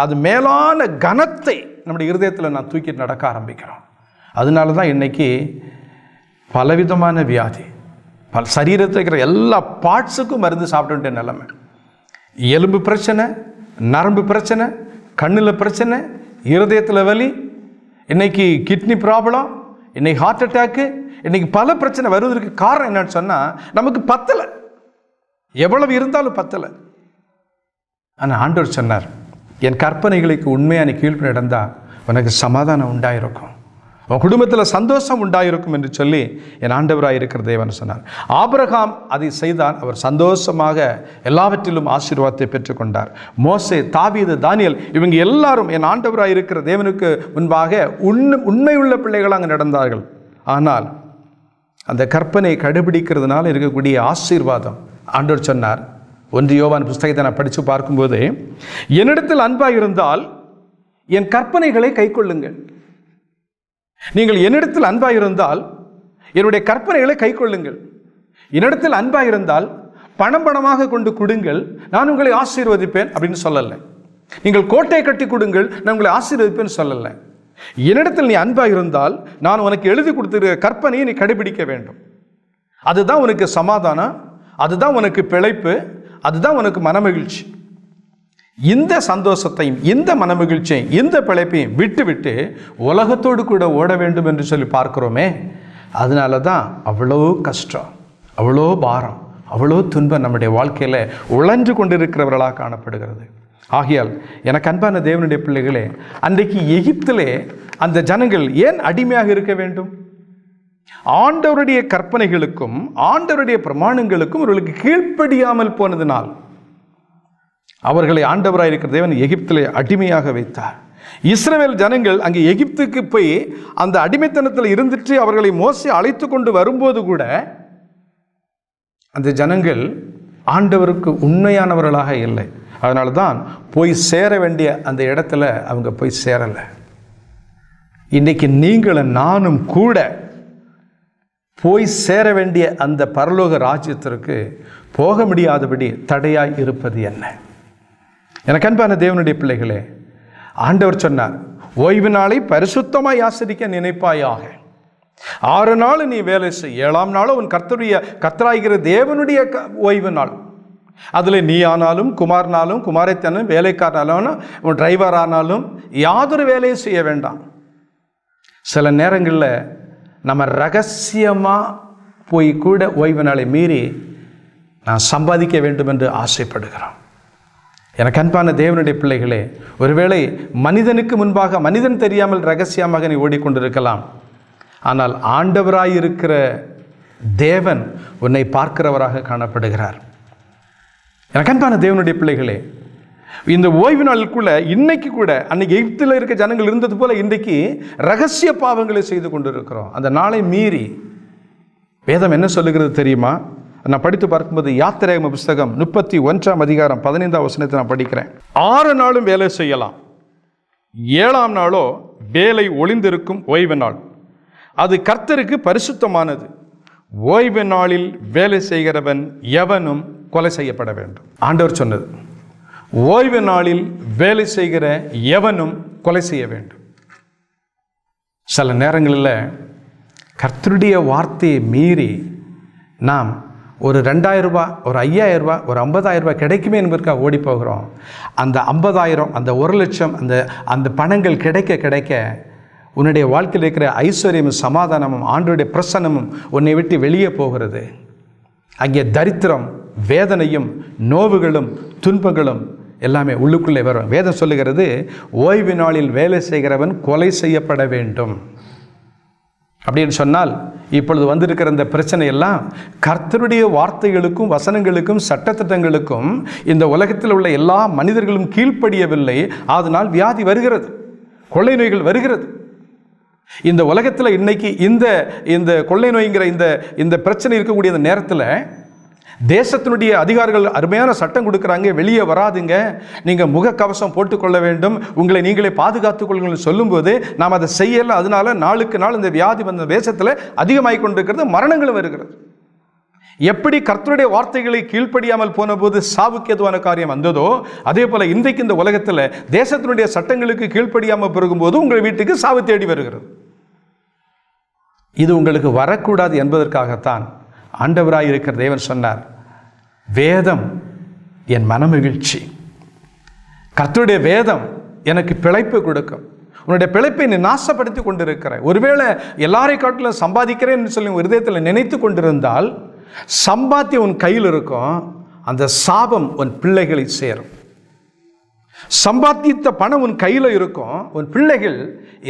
அது மேலான கனத்தை நம்முடைய இருதயத்தில் நான் தூக்கிட்டு நடக்க ஆரம்பிக்கிறோம். அதனால தான் இன்னைக்கு பலவிதமான வியாதி, சரீரத்தில் இருக்கிற எல்லா பார்ட்ஸுக்கும் மருந்து சாப்பிட வேண்டிய நிலைமை. எலும்பு பிரச்சனை, நரம்பு பிரச்சனை, கண்ணில் பிரச்சனை, இருதயத்தில் வலி, இன்னைக்கு கிட்னி ப்ராப்ளம், இன்னைக்கு ஹார்ட் அட்டாக்கு, இன்னைக்கு பல பிரச்சனை வருவதற்கு காரணம் என்னன்னு சொன்னால், நமக்கு பத்தலை, எவ்வளவு இருந்தாலும் பத்தலை. ஆனால் ஆண்டவர் சொன்னார், என் கற்பனைகளுக்கு உண்மையாக நீ கீழ்ப்படி நடந்தால் உனக்கு சமாதானம் உண்டாயிருக்கும், உன் குடும்பத்தில் சந்தோஷம் உண்டாயிருக்கும் என்று சொல்லி என் ஆண்டவராக இருக்கிற தேவன் சொன்னார். ஆபிரகாம் அதை செய்தான். அவர் சந்தோஷமாக எல்லாவற்றிலும் ஆசீர்வாதத்தை பெற்றுக்கொண்டார். மோசே, தாவீது, தானியேல் இவங்க எல்லாரும் என் ஆண்டவராக இருக்கிற தேவனுக்கு முன்பாக உண்மையுள்ள பிள்ளைகளாக நடந்தார்கள். ஆனால் அந்த கற்பனை கடைபிடிக்கிறதுனால இருக்கக்கூடிய ஆசீர்வாதம் ஆண்டவர் சொன்னார். 1 யோவான் புஸ்தகத்தை நான் படித்து பார்க்கும்போது, என்னிடத்தில் அன்பாக இருந்தால் என் கற்பனைகளை கைக்கொள்ளுங்கள். நீங்கள் என்னிடத்தில் அன்பாக இருந்தால் என்னுடைய கற்பனைகளை கைக்கொள்ளுங்கள். என்னிடத்தில் அன்பாக இருந்தால் பணமாக கொண்டு கொடுங்கள், நான் உங்களை ஆசீர்வதிப்பேன் அப்படின்னு சொல்லலை. நீங்கள் கோட்டையை கட்டி கொடுங்கள், நான் உங்களை ஆசீர்வதிப்பேன்னு சொல்லலை. என்னிடத்தில் நீ அன்பாக இருந்தால் நான் உனக்கு எழுதி கொடுத்துருக்க கற்பனையை நீ கடைபிடிக்க வேண்டும். அதுதான் உனக்கு சமாதானம், அதுதான் உனக்கு பிழைப்பு, அதுதான் உனக்கு மனமகிழ்ச்சி. இந்த சந்தோஷத்தையும் இந்த மனமகிழ்ச்சியையும் இந்த பிழைப்பையும் விட்டு உலகத்தோடு கூட ஓட வேண்டும் என்று சொல்லி பார்க்கிறோமே. அதனால தான் அவ்வளோ கஷ்டம், அவ்வளோ பாரம், அவ்வளோ துன்பம் நம்முடைய வாழ்க்கையில் உழன்று கொண்டிருக்கிறவர்களாக காணப்படுகிறது. ஆகையால் எனக்கு அன்பான தேவனுடைய பிள்ளைகளே, அன்றைக்கு எகிப்திலே அந்த ஜனங்கள் ஏன் அடிமையாக இருக்க வேண்டும்? ஆண்டவருடைய கற்பனைகளுக்கும் ஆண்டவருடைய பிரமாணங்களுக்கும் அவர்களுக்கு கீழ்ப்படியாமல் போனதினால் அவர்களை ஆண்டவராக இருக்கிற தேவன் எகிப்திலே அடிமையாக வைத்தார். இஸ்ரவேல் ஜனங்கள் அங்கே எகிப்துக்கு போய் அந்த அடிமைத்தனத்தில் இருந்துட்டு அவர்களை மோசே அழைத்து கொண்டு வரும்போது கூட அந்த ஜனங்கள் ஆண்டவருக்கு உண்மையானவர்களாக இல்லை. அதனால தான் போய் சேர வேண்டிய அந்த இடத்துல அவங்க போய் சேரலை. இன்றைக்கு நீங்களும் நானும் கூட போய் சேர வேண்டிய அந்த பரலோக ராஜ்யத்திற்கு போக முடியாதபடி தடையாய் இருப்பது என்ன? எனக்கு அன்பான தேவனுடைய பிள்ளைகளே, ஆண்டவர் சொன்னார், ஓய்வு நாளை பரிசுத்தமாய் ஆசரிக்க நினைப்பாயாக. 6 நாள் நீ வேலை செய், 7ஆம் நாளும் உன் கர்த்தராகிற தேவனுடைய ஓய்வு நாள். அதில் நீ ஆனாலும் குமாரனாலும் குமாரத்தானும் வேலைக்காரனாலும் உன் டிரைவர் ஆனாலும் யாதொரு வேலையும் செய்ய வேண்டாம். சில நேரங்களில் நம்ம ரகசியமாக போய் கூட ஓய்வு நாளை மீறி நான் சம்பாதிக்க வேண்டும் என்று ஆசைப்படுகிறோம். எனக்கு அன்பான தேவனுடைய பிள்ளைகளே, ஒருவேளை மனிதனுக்கு முன்பாக மனிதன் தெரியாமல் ரகசியமாக நீ ஓடிக்கொண்டிருக்கலாம். ஆனால் ஆண்டவராயிருக்கிற தேவன் உன்னை பார்க்கிறவராக காணப்படுகிறார். எனக்கு அன்பான தேவனுடைய பிள்ளைகளே, இந்த ஓய்வு நாளுக்குள்ள இன்னைக்கு கூட அன்னைக்கு எகிப்தில் இருக்க ஜனங்கள் இருந்தது போல இன்றைக்கு ரகசிய பாவங்களை செய்து கொண்டிருக்கிறோம். அந்த நாளை மீறி வேதம் என்ன சொல்லுகிறது தெரியுமா? நான் படித்து பார்க்கும்போது யாத்திராகம புஸ்தகம் 31ஆம் அதிகாரம் 15ஆம் வசனத்தை நான் படிக்கிறேன். 6 நாளும் வேலை செய்யலாம், 7ஆம் நாளோ வேலை ஒளிந்திருக்கும் ஓய்வு நாள், அது கர்த்தருக்கு பரிசுத்தமானது. ஓய்வு நாளில் வேலை செய்கிறவன் எவனும் கொலை செய்யப்பட வேண்டும். ஆண்டவர் சொன்னது, ஓய்வு நாளில் வேலை செய்கிற எவனும் கொலை செய்ய வேண்டும். சில நேரங்களில் கர்த்தருடைய வார்த்தையை மீறி நாம் ஒரு 2000 ரூபாய், ஒரு 5000 ரூபாய், ஒரு 50,000 ரூபாய் கிடைக்குமே என்பதற்காக ஓடி போகிறோம். அந்த 50,000, அந்த 1,00,000, அந்த பணங்கள் கிடைக்க கிடைக்க உன்னுடைய வாழ்க்கையில் இருக்கிற ஐஸ்வர்யமும் சமாதானமும் ஆண்டவருடைய பிரசன்னமும் உன்னை விட்டு வெளியே போகிறது. அங்கே தரித்திரம், வேதனையும், நோவுகளும், துன்பங்களும் எல்லாமே உள்ளுக்குள்ளே வரும். வேதம் சொல்லுகிறது, ஓய்வு நாளில் வேலை செய்கிறவன் கொலை செய்யப்பட வேண்டும் அப்படின்னு சொன்னால், இப்பொழுது வந்திருக்கிற இந்த பிரச்சனை எல்லாம் கர்த்தருடைய வார்த்தைகளுக்கும் வசனங்களுக்கும் சட்டத்திட்டங்களுக்கும் இந்த உலகத்தில் உள்ள எல்லா மனிதர்களும் கீழ்ப்படியவில்லை. அதனால் வியாதி வருகிறது, கொள்ளை நோய்கள் வருகிறது. இந்த உலகத்தில் இன்னைக்கு இந்த கொள்ளை நோய்ங்கிற இந்த பிரச்சனை இருக்கக்கூடிய இந்த நேரத்தில் தேசத்தினுடைய அதிகாரிகள் அருமையான சட்டம் கொடுக்குறாங்க, வெளியே வராதுங்க, நீங்கள் முகக்கவசம் போட்டுக்கொள்ள வேண்டும், உங்களை நீங்களே பாதுகாத்துக் கொள்ளுங்கள் சொல்லும்போது நாம் அதை செய்யலை. அதனால நாளுக்கு நாள் இந்த வியாதி வந்த தேசத்தில் அதிகமாகிக் கொண்டிருக்கிறது, மரணங்களும் வருகிறது. எப்படி கர்த்தருடைய வார்த்தைகளை கீழ்ப்படியாமல் போன போது சாவுக்கு எதுவான காரியம் வந்ததோ, அதே போல இன்றைக்கு இந்த உலகத்தில் தேசத்தினுடைய சட்டங்களுக்கு கீழ்ப்படியாமல் போகும்போது உங்கள் வீட்டுக்கு சாவு தேடி வருகிறது. இது உங்களுக்கு வரக்கூடாது என்பதற்காகத்தான் ஆண்டவராய் இருக்கிற தேவன் சொன்னார், வேதம் என் மனமகிழ்ச்சி, கர்த்தருடைய வேதம் எனக்கு பிழைப்பு கொடுக்கும். உன்னுடைய பிழைப்பை நீ நாசப்படுத்தி கொண்டிருக்கிற, ஒருவேளை எல்லாரை காட்டிலும் சம்பாதிக்கிறேன்னு சொல்லி இருதயத்தில் நினைத்து கொண்டிருந்தால் சம்பாத்தியம் உன் கையில் இருக்கும், அந்த சாபம் உன் பிள்ளைகளை சேரும். சம்பாதித்த பணம் உன் கையில் இருக்கும், உன் பிள்ளைகள்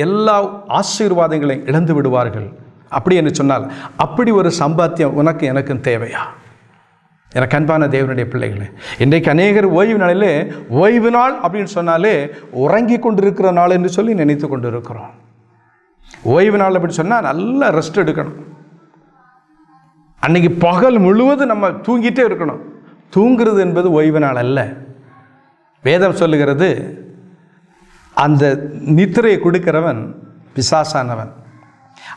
எல்லா ஆசீர்வாதங்களையும் இழந்து விடுவார்கள். அப்படி என்று சொன்னால், அப்படி ஒரு சம்பாத்தியம் உனக்கு எனக்கும் தேவையா? எனக்கு அன்பான தேவனுடைய பிள்ளைகளே, இன்றைக்கு அநேகர் ஓய்வு நாளிலே, ஓய்வு நாள் அப்படின்னு சொன்னாலே உறங்கி கொண்டிருக்கிற நாள் என்று சொல்லி நினைத்து கொண்டு இருக்கிறோம். ஓய்வு நாள் அப்படின்னு சொன்னால் நல்லா ரெஸ்ட் எடுக்கணும். அன்னைக்கு பகல் முழுவதும் நம்ம தூங்கிட்டே இருக்கணும். தூங்குறது என்பது ஓய்வு நாள் அல்ல. வேதம் சொல்லுகிறது, அந்த நித்திரையை கொடுக்கிறவன் பிசாசானவன்.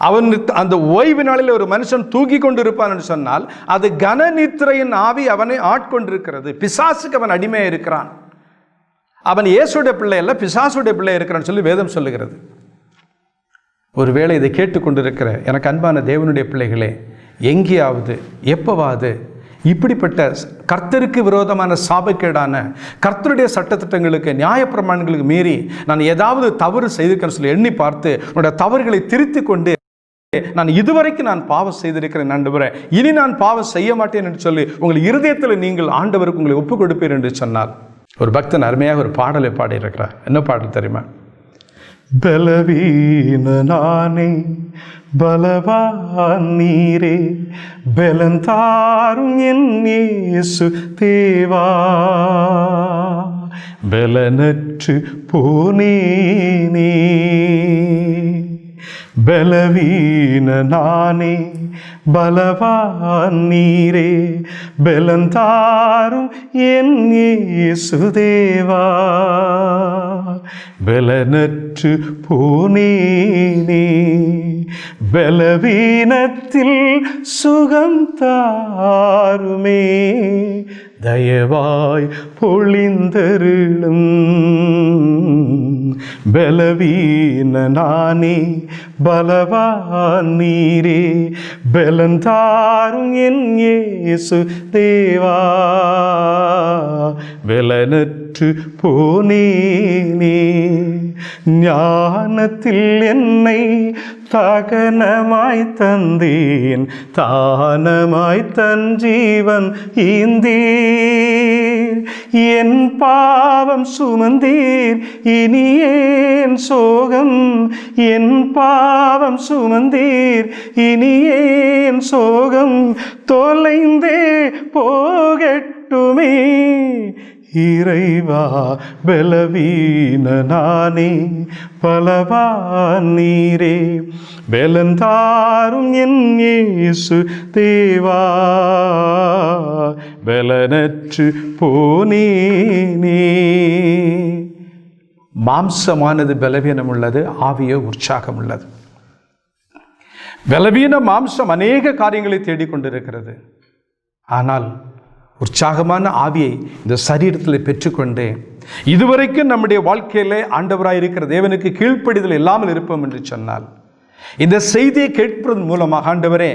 அவன் அந்த ஓய்வு நாளில் ஒரு மனுஷன் தூங்கி கொண்டு இருப்பான் என்று சொன்னால் அது கன நித்திரையின் ஆவி அவனை ஆட்கொண்டிருக்கிறது. பிசாசுக்கு அவன் அடிமையாக இருக்கிறான். அவன் இயேசுடைய பிள்ளை அல்ல, பிசாசுடைய பிள்ளை இருக்கிறான்னு சொல்லி வேதம் சொல்லுகிறது. ஒருவேளை இதை கேட்டுக்கொண்டிருக்கிற எனக்கு அன்பான தேவனுடைய பிள்ளைகளே, எங்கேயாவது எப்போவாது இப்படிப்பட்ட கர்த்தருக்கு விரோதமான சாபக்கேடான கர்த்தருடைய சட்டத்திட்டங்களுக்கு நியாயப்பிரமாணங்களுக்கு மீறி நான் ஏதாவது தவறு செய்திருக்கேன்னு சொல்லி எண்ணி பார்த்து உன்னோட தவறுகளை திருத்தி கொண்டு, நான் இதுவரைக்கும் நான் பாவம் செய்திருக்கிறேன் ஆண்டவரே, இனி நான் பாவம் செய்ய மாட்டேன் என்று சொல்லி உங்கள் இருதயத்தில் நீங்கள் ஆண்டவருக்கு உங்களை ஒப்புக் கொடுப்பீர் என்று சொன்னால், ஒரு பக்தன் அருமையாக ஒரு பாடலை பாடியிருக்கிறார். என்ன பாடல் தெரியுமா? பலவீன நானே பலவான் நீரே, பலந்தாரும் என் இயேசு தேவா, பலனற்று போனேனே. பலவீன நானே பலவான் நீரே, பலந்தாரும் என் இயேசு தேவா, பலனற்று போனேனே. பலவீனத்தில் சுகம் தாருமே, தயவாய் பொழிந்தருளும். பலவீன நானே பலவான் நீரே, பலந்தாரும் என் இயேசு தேவா, பலனற்று போனேனே. ஞானத்தில் என்னை தகனமாய் தந்தேன், தானமாய் தன் ஜீவன் ஈந்தீர். என் பாவம் சுமந்தீர், இனி ஏன் சோகம்? என் பாவம் சுமந்தீர், இனி ஏன் சோகம்? தொலைந்தே போகட்டுமே இறைவா. பலவீன நானே பலவான் நீரே, பலந்தாரும் என் இயேசு தேவா, பலனற்று போனேனே. மாம்சமானது பலவீனம் உள்ளது, ஆவியோ உற்சாகம் உள்ளது. பலவீன மாம்சம் அநேக காரியங்களை தேடிக்கொண்டிருக்கிறது. ஆனால் உற்சாகமான ஆவியை இந்த சரீரத்தில் பெற்றுக்கொண்டு இதுவரைக்கும் நம்முடைய வாழ்க்கையிலே ஆண்டவராயிருக்கிற தேவனுக்கு கீழ்ப்படிதல் இல்லாமல் இருப்போம் என்று சொன்னால், இந்த செய்தியை கேட்பதன் மூலமாக ஆண்டவரே,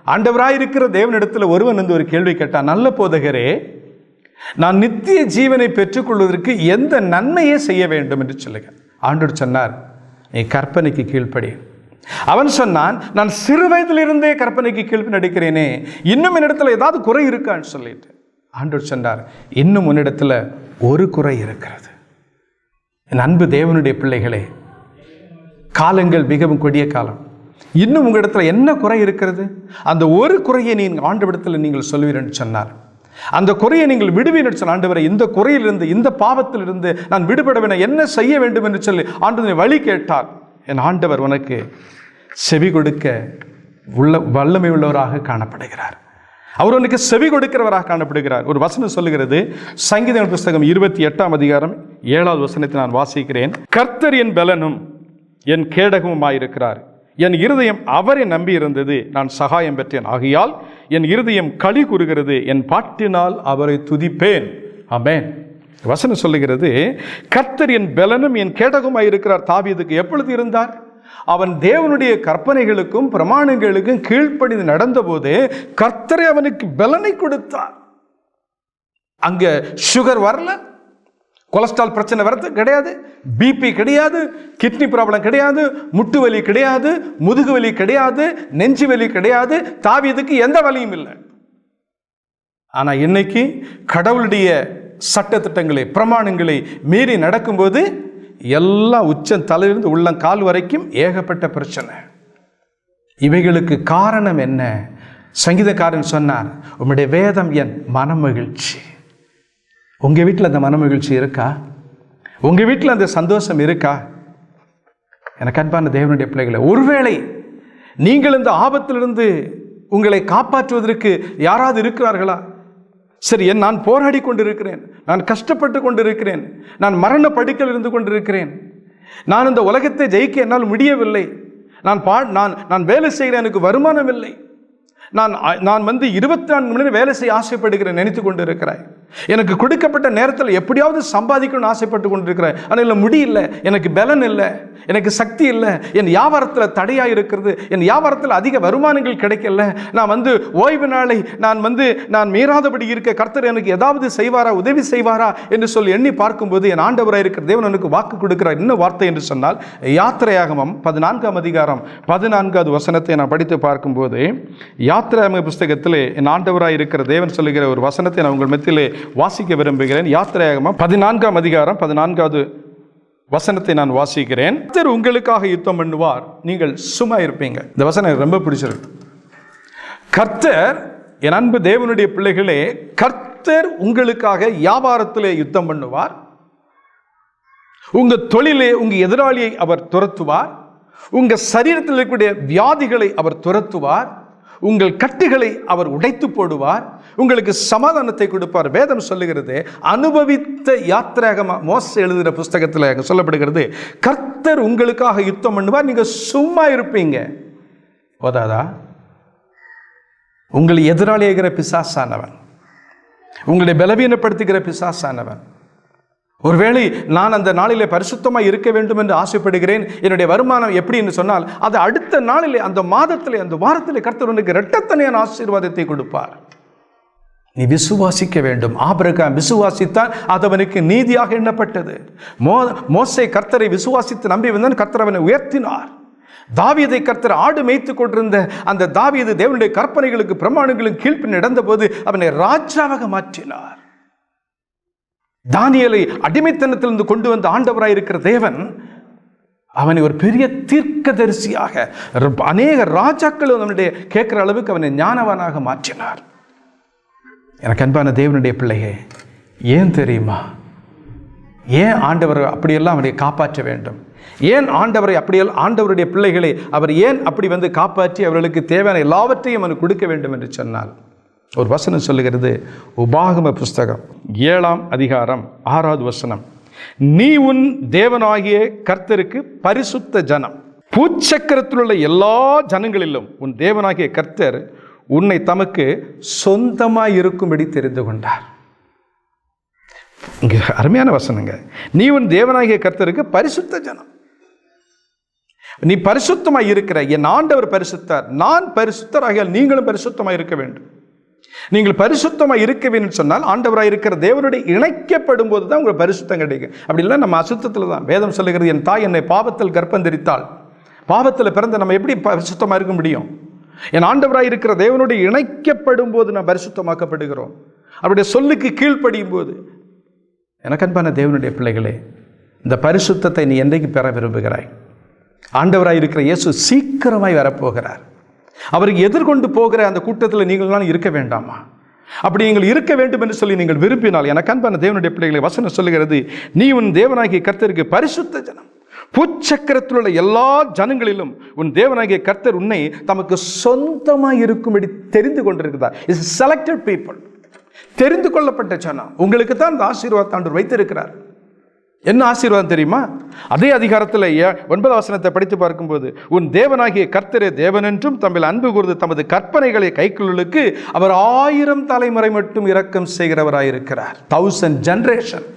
ஆண்டவராயிருக்கிற தேவனிடத்தில் ஒருவன் வந்து ஒரு கேள்வி கேட்டான், நல்ல போதகரே, நான் நித்திய ஜீவனை பெற்றுக்கொள்வதற்கு எந்த நன்மையை செய்ய வேண்டும் என்று சொல்லுங்க. ஆண்டவர் சொன்னார், நீ கற்பனைக்கு கீழ்ப்படி. அவன் சொன்னான், நான் சிறு வயதிலிருந்தே கற்பனைக்கு கீழ்ப்படி நடிக்கிறேனே, இன்னும் என்னிடத்துல ஏதாவது குறை இருக்கான்னு சொல்லிட்டு ஆண்டவர் சொன்னார், இன்னும் உன்னிடத்துல ஒரு குறை இருக்கிறது. என் அன்பு தேவனுடைய பிள்ளைகளே, காலங்கள் மிகவும் கொடிய காலம். இன்னும் உங்களிடத்துல என்ன குறை இருக்கிறது? அந்த ஒரு குறையை நீங்கள் ஆண்டவரிடத்தில் நீங்கள் சொல்வீர்கள் சொன்னார். அந்த குறையை நீங்கள் விடுவீர்கள் சொன்ன, ஆண்டவரை இந்த குறையிலிருந்து, இந்த பாவத்திலிருந்து நான் விடுபட வேண்டும், என்ன செய்ய வேண்டும் என்று சொல்லி ஆண்டவரை வழி கேட்டால், என் ஆண்டவர் உனக்கு செவி கொடுக்க வல்லமை உள்ளவராக காணப்படுகிறார். அவர் உனக்கு செவி கொடுக்கிறவராக காணப்படுகிறார். ஒரு வசனம் சொல்லுகிறது, சங்கீத புஸ்தகம் 28ஆம் அதிகாரம் 7வது வசனத்தை நான் வாசிக்கிறேன். கர்த்தர் என் பலனும் என் கேடகமுமாயிருக்கிறார், என் இருதயம் அவரை நம்பி இருந்தது, நான் சகாயம் பெற்றேன், ஆகையால் என் இருதயம் களி கூறுகிறது, என் பாட்டினால் அவரை துதிப்பேன். ஆமென். வசனம் சொல்லுகிறது, கர்த்தர் என் பலனும் என் கேடகமாயிருக்கிறார். தாவீதுக்கு எப்பொழுது இருந்தார்? அவன் தேவனுடைய கற்பனைகளுக்கும் பிரமாணங்களுக்கும் கீழ்ப்படிந்து நடந்தபோது கர்த்தரை அவனுக்கு பலனை கொடுத்தார். அங்க சுகர் வரல, கொலஸ்ட்ரால் பிரச்சனை வரது கிடையாது, பிபி கிடையாது, கிட்னி ப்ராப்ளம் கிடையாது, முட்டு வலி கிடையாது, முதுகு வலி கிடையாது, நெஞ்சு வலி கிடையாது. தாவீதுக்கு எந்த வலியும் இல்லை. ஆனா இன்னைக்கு கடவுளுடைய சட்டத்திட்டங்களை பிரமாணங்களை மீறி நடக்கும்போது எல்லாம் உச்சம் தலையிலிருந்து உள்ளங்கால் வரைக்கும் ஏகப்பட்ட பிரச்சனை. இவைகளுக்கு காரணம் என்ன? சங்கீதக்காரன் சொன்னார், உம்முடைய வேதம் என் மனமகிழ்ச்சி. உங்க வீட்டில் அந்த மனமகிழ்ச்சி இருக்கா? உங்க வீட்டில் அந்த சந்தோஷம் இருக்கா? எனக்கு அன்பான தேவனுடைய பிள்ளைகளை, ஒருவேளை நீங்கள் இந்த ஆபத்திலிருந்து உங்களை காப்பாற்றுவதற்கு யாராவது இருக்கிறார்களா? சரி, நான் போராடி கொண்டிருக்கிறேன், நான் கஷ்டப்பட்டு கொண்டிருக்கிறேன், நான் மரண படுக்கையில் இருந்து கொண்டிருக்கிறேன், நான் இந்த உலகத்தை ஜெயிக்க என்னால் முடியவில்லை, நான் வேலை செய்கிறேன், எனக்கு வருமானம் இல்லை, நான் 24 மணி நேரம் வேலை செய்ய ஆசைப்படுகிறேன், நினைத்து கொண்டு இருக்கிறேன், எனக்கு கொடுக்கப்பட்ட நேரத்தில் எப்படியாவது சம்பாதிக்கணும்னு ஆசைப்பட்டு கொண்டிருக்கிறேன், ஆனால் முடியல, எனக்கு பலன் இல்லை, எனக்கு சக்தி இல்லை, என் வியாபாரத்தில் தடையாக இருக்கிறது, என் வியாபாரத்தில் அதிக வருமானங்கள் கிடைக்கல, நான் ஓய்வு நாளை நான் மீறாதபடி இருக்க கர்த்தர் எனக்கு ஏதாவது செய்வாரா, உதவி செய்வாரா என்று சொல்லி எண்ணி பார்க்கும்போது என் ஆண்டவராக இருக்கிற தேவன் எனக்கு வாக்கு கொடுக்கிறார். என்ன வார்த்தை என்று சொன்னால், யாத்திரையாகமம் 14ஆம் அதிகாரம் 14வது வசனத்தை நான் படித்து பார்க்கும்போது, யாத்திரையாகம புஸ்தகத்திலே என் ஆண்டவராக இருக்கிற தேவன் சொல்லுகிற ஒரு வசனத்தை நான் உங்கள் மத்தியிலே வாசிக்க விரும்புகிறேன். யாத்திரையாகமம் 14ஆம் அதிகாரம் 14வது வசனத்தை நான் வாசிக்கிறேன். கர்த்தர் உங்களுக்காக யுத்தம் பண்ணுவார், நீங்கள் சும்மா இருப்பீங்க. இந்த வசனம் எனக்கு ரொம்ப பிடிச்சிருக்கு. கர்த்தர், என் அன்பு தேவனுடைய பிள்ளைகளே, கர்த்தர் உங்களுக்காக வியாபாரத்திலே யுத்தம் பண்ணுவார், உங்க தொழிலே உங்க எதிராளியை அவர் துரத்துவார், உங்க சரீரத்தில் இருக்கக்கூடிய வியாதிகளை அவர் துரத்துவார், உங்கள் கட்டுகளை அவர் உடைத்து போடுவார், உங்களுக்கு சமாதானத்தை கொடுப்பார். வேதம் சொல்லுகிறது, அனுபவித்த யாத்திராகம மோசே எழுதுகிற புஸ்தகத்தில் அங்கே சொல்லப்படுகிறது, கர்த்தர் உங்களுக்காக யுத்தம் பண்ணுவார், நீங்க சும்மா இருப்பீங்க. போதாதா? உங்களை எதிராளியாகிற பிசாசானவன், உங்களை பலவீனப்படுத்துகிற பிசாசானவன், ஒருவேளை நான் அந்த நாளிலே பரிசுத்தமாக இருக்க வேண்டும் என்று ஆசைப்படுகிறேன், என்னுடைய வருமானம் எப்படி என்று சொன்னால், அது அடுத்த நாளிலே, அந்த மாதத்திலே, அந்த வாரத்திலே கர்த்தர் உனக்கு இரட்டத்தனையான ஆசீர்வாதத்தை கொடுப்பார். நீ விசுவாசிக்க வேண்டும். ஆபிரகாம் விசுவாசித்தான், அது அவனுக்கு நீதியாக எண்ணப்பட்டது. மோசே கர்த்தரை விசுவாசித்து நம்பி வந்தான், கர்த்தர் அவனை உயர்த்தினார். தாவீதை கர்த்தர் ஆடு மேய்த்து கொண்டிருந்த அந்த தாவீது தேவனுடைய கற்பனைகளுக்கு பிரமாணங்களுக்கு கீழ்ப்பின் நடந்த போது அவனை ராஜாவாக மாற்றினார். தானியேலை அடிமைத்தனத்திலிருந்து கொண்டு வந்த ஆண்டவராய் இருக்கிற தேவன் அவனை ஒரு பெரிய தீர்க்கதரிசியாக, அநேக ராஜாக்கள் அவனுடைய கேட்கிற அளவுக்கு அவனை ஞானவானாக மாற்றினார். எனக்கு அன்பான தேவனுடைய பிள்ளையே, ஏன் தெரியுமா? ஏன் ஆண்டவர் அப்படியெல்லாம் அவனை காப்பாற்ற வேண்டும்? ஏன் ஆண்டவரை அப்படியெல்லாம், ஆண்டவருடைய பிள்ளைகளை அவர் ஏன் அப்படி காப்பாற்றி அவர்களுக்கு தேவையான எல்லாவற்றையும் அவனுக்கு கொடுக்க வேண்டும் என்று சொன்னால், ஒரு வசனம் சொல்லுகிறது, உபாகம புஸ்தகம் 7ஆம் அதிகாரம் 6வது வசனம், நீ உன் தேவனாகிய கர்த்தருக்கு பரிசுத்த ஜனம், பூச்சக்கரத்தில் உள்ள எல்லா ஜனங்களிலும் உன் தேவனாகிய கர்த்தர் உன்னை தமக்கு சொந்தமாய் இருக்கும்படி தெரிந்து கொண்டார். இங்க அருமையான வசனங்க. நீ உன் தேவனாகிய கர்த்தருக்கு பரிசுத்த ஜனம். நீ பரிசுத்தமாய் இருக்கிற, என் ஆண்டவர் பரிசுத்தர், நான் பரிசுத்தர், ஆகையால் நீங்களும் பரிசுத்தமாய் இருக்க வேண்டும். நீங்கள் பரிசுத்தமாக இருக்க வேண்டும் சொன்னால் ஆண்டவராக இருக்கிற தேவனுடைய இணைக்கப்படும் போது தான் உங்களுக்கு பரிசுத்தம் கிடைக்கும். அப்படி இல்லை நம்ம அசுத்தத்தில் தான். வேதம் சொல்லுகிறது, என் தாய் என்னை பாவத்தில் கர்ப்பம் தரித்தாள். பாவத்தில் பிறந்த நம்ம எப்படி பரிசுத்தமாக இருக்க முடியும்? என் ஆண்டவராக இருக்கிற தேவனுடைய இணைக்கப்படும் போது நாம் பரிசுத்தமாக்கப்படுகிறோம். அவருடைய சொல்லுக்கு கீழ்ப்படியும் போது. எனக்கு அன்பான தேவனுடைய பிள்ளைகளே, இந்த பரிசுத்தத்தை நீ என்றைக்கு பெற விரும்புகிறாய்? ஆண்டவராக இருக்கிற இயேசு சீக்கிரமாய் வரப்போகிறார். அவருக்கு எதிர்கொண்டு போகிற அந்த கூட்டத்தில் நீங்கள்லாம் இருக்க வேண்டாமா? அப்படி நீங்கள் இருக்க வேண்டும் என்று சொல்லி நீங்கள் விரும்பினால், எனக்கு அன்பான தேவனுடைய பிள்ளைகளை, வசனம் சொல்லுகிறது, நீ உன் தேவனாகிய கர்த்தருக்கு பரிசுத்த ஜனம். பூச்சக்கரத்தில் உள்ள எல்லா ஜனங்களிலும் உன் தேவனாகிய கர்த்தர் உன்னை தமக்கு சொந்தமாக இருக்கும்படி தெரிந்து கொண்டிருக்கிறார். இட்ஸ் செலக்டட் பீப்புள், தெரிந்து கொள்ளப்பட்ட ஜனம். உங்களுக்கு தான் இந்த ஆசீர்வாதத்தை ஆண்டவர் வைத்திருக்கிறார். என்ன ஆசீர்வாதம் தெரியுமா? அதே அதிகாரத்தில் 9ஆம் வசனத்தை படித்து பார்க்கும்போது, உன் தேவனாகிய கர்த்தரே தேவன் என்றும் தம்மில் அன்பு கூர்ந்து தமது கற்பனைகளை கைக்கொள்ளுக்கு அவர் 1000 தலைமுறை மட்டும் இரக்கம் செய்கிறவராயிருக்கிறார். 1000 ஜெனரேஷன்.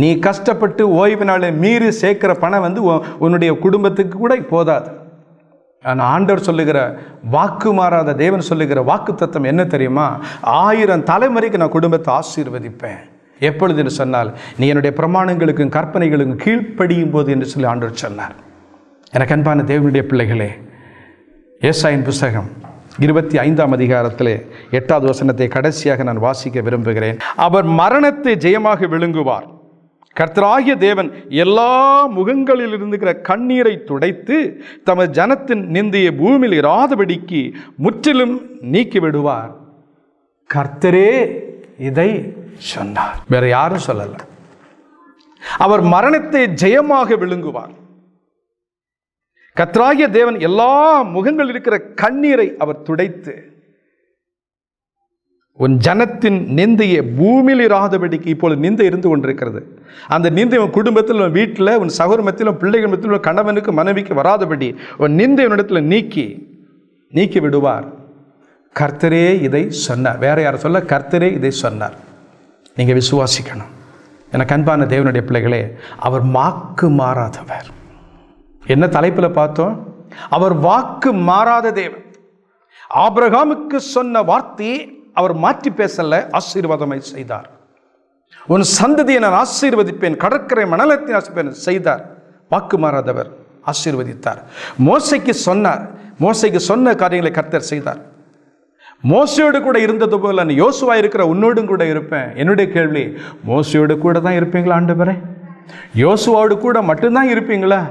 நீ கஷ்டப்பட்டு ஓய்வு நாளை மீறி சேர்க்கிற பணம் உன்னுடைய குடும்பத்துக்கு கூட போதாது. ஆனால் ஆண்டவர் சொல்லுகிற வாக்கு மாறாத தேவன் சொல்லுகிற வாக்கு தத்துவம் என்ன தெரியுமா? 1000 தலைமுறைக்கு நான் குடும்பத்தை ஆசீர்வதிப்பேன். எப்பொழுது என்று சொன்னால், நீ என்னுடைய பிரமாணங்களுக்கும் கற்பனைகளுக்கும் கீழ்ப்படியும் போது என்று சொல்லி ஆண்டவர் சொன்னார். எனக்கு அன்பான தேவனுடைய பிள்ளைகளே, ஏசாயின் புஸ்தகம் 25ஆம் அதிகாரத்திலே 8வது வசனத்தை கடைசியாக நான் வாசிக்க விரும்புகிறேன். அவர் மரணத்தை ஜெயமாக விழுங்குவார். கர்த்தராகிய தேவன் எல்லா முகங்களில் இருக்கிற கண்ணீரை துடைத்து தமது ஜனத்தின் நிந்தையை பூமியில் இராதபடிக்கு முற்றிலும் நீக்கி விடுவார். கர்த்தரே இதை சொன்னார், வேற யாரும் சொல்லல. அவர் மரணத்தை ஜெயமாக விழுங்குவார். கர்த்தராகிய தேவன் எல்லா முகங்களில் இருக்கிற கண்ணீரை அவர் துடைத்து உன் ஜனத்தின் நிந்தையை பூமியில் இராதபடிக்கு. இப்பொழுது நிந்தை இருந்து கொண்டிருக்கிறது. அந்த நிந்தை உன் குடும்பத்தில், உன் வீட்டில், உன் சகோதரத்தில், உன் பிள்ளைகள் மத்தியில், கணவனுக்கு மனைவிக்கு வராதபடி உன் நிந்தை உன்னிடத்தில் நீக்கி விடுவார். கர்த்தரே இதை சொன்னார். வேற யாரும் சொல்ல, கர்த்தரே இதை சொன்னார். நீங்கள் விசுவாசிக்கணும். எனக்கு அன்பான தேவனுடைய பிள்ளைகளே, அவர் வாக்கு மாறாதவர். என்ன தலைப்பில் பார்த்தோம்? அவர் வாக்கு மாறாத தேவன். ஆபிரகாமுக்கு சொன்ன வார்த்தையை அவர் மாற்றி பேசல, ஆசீர்வாதமாய் செய்தார். உன் சந்ததியை நான் ஆசீர்வதிப்பேன், கடற்கரை மணலத்தை ஆசீர்வதிப்பேன் செய்தார். வாக்கு மாறாதவர், ஆசீர்வதித்தார். மோசைக்கு சொன்னார், மோசைக்கு சொன்ன காரியங்களை கர்த்தர் செய்தார். மோசையோடு கூட இருந்தது போல நான் யோசுவா இருக்கிற உன்னோடும் கூட இருப்பேன். என்னுடைய கேள்வி, மோசையோடு கூட தான் இருப்பீங்களா ஆண்டவரே? யோசுவாவோடு கூட மட்டும்தான் இருப்பீங்களா?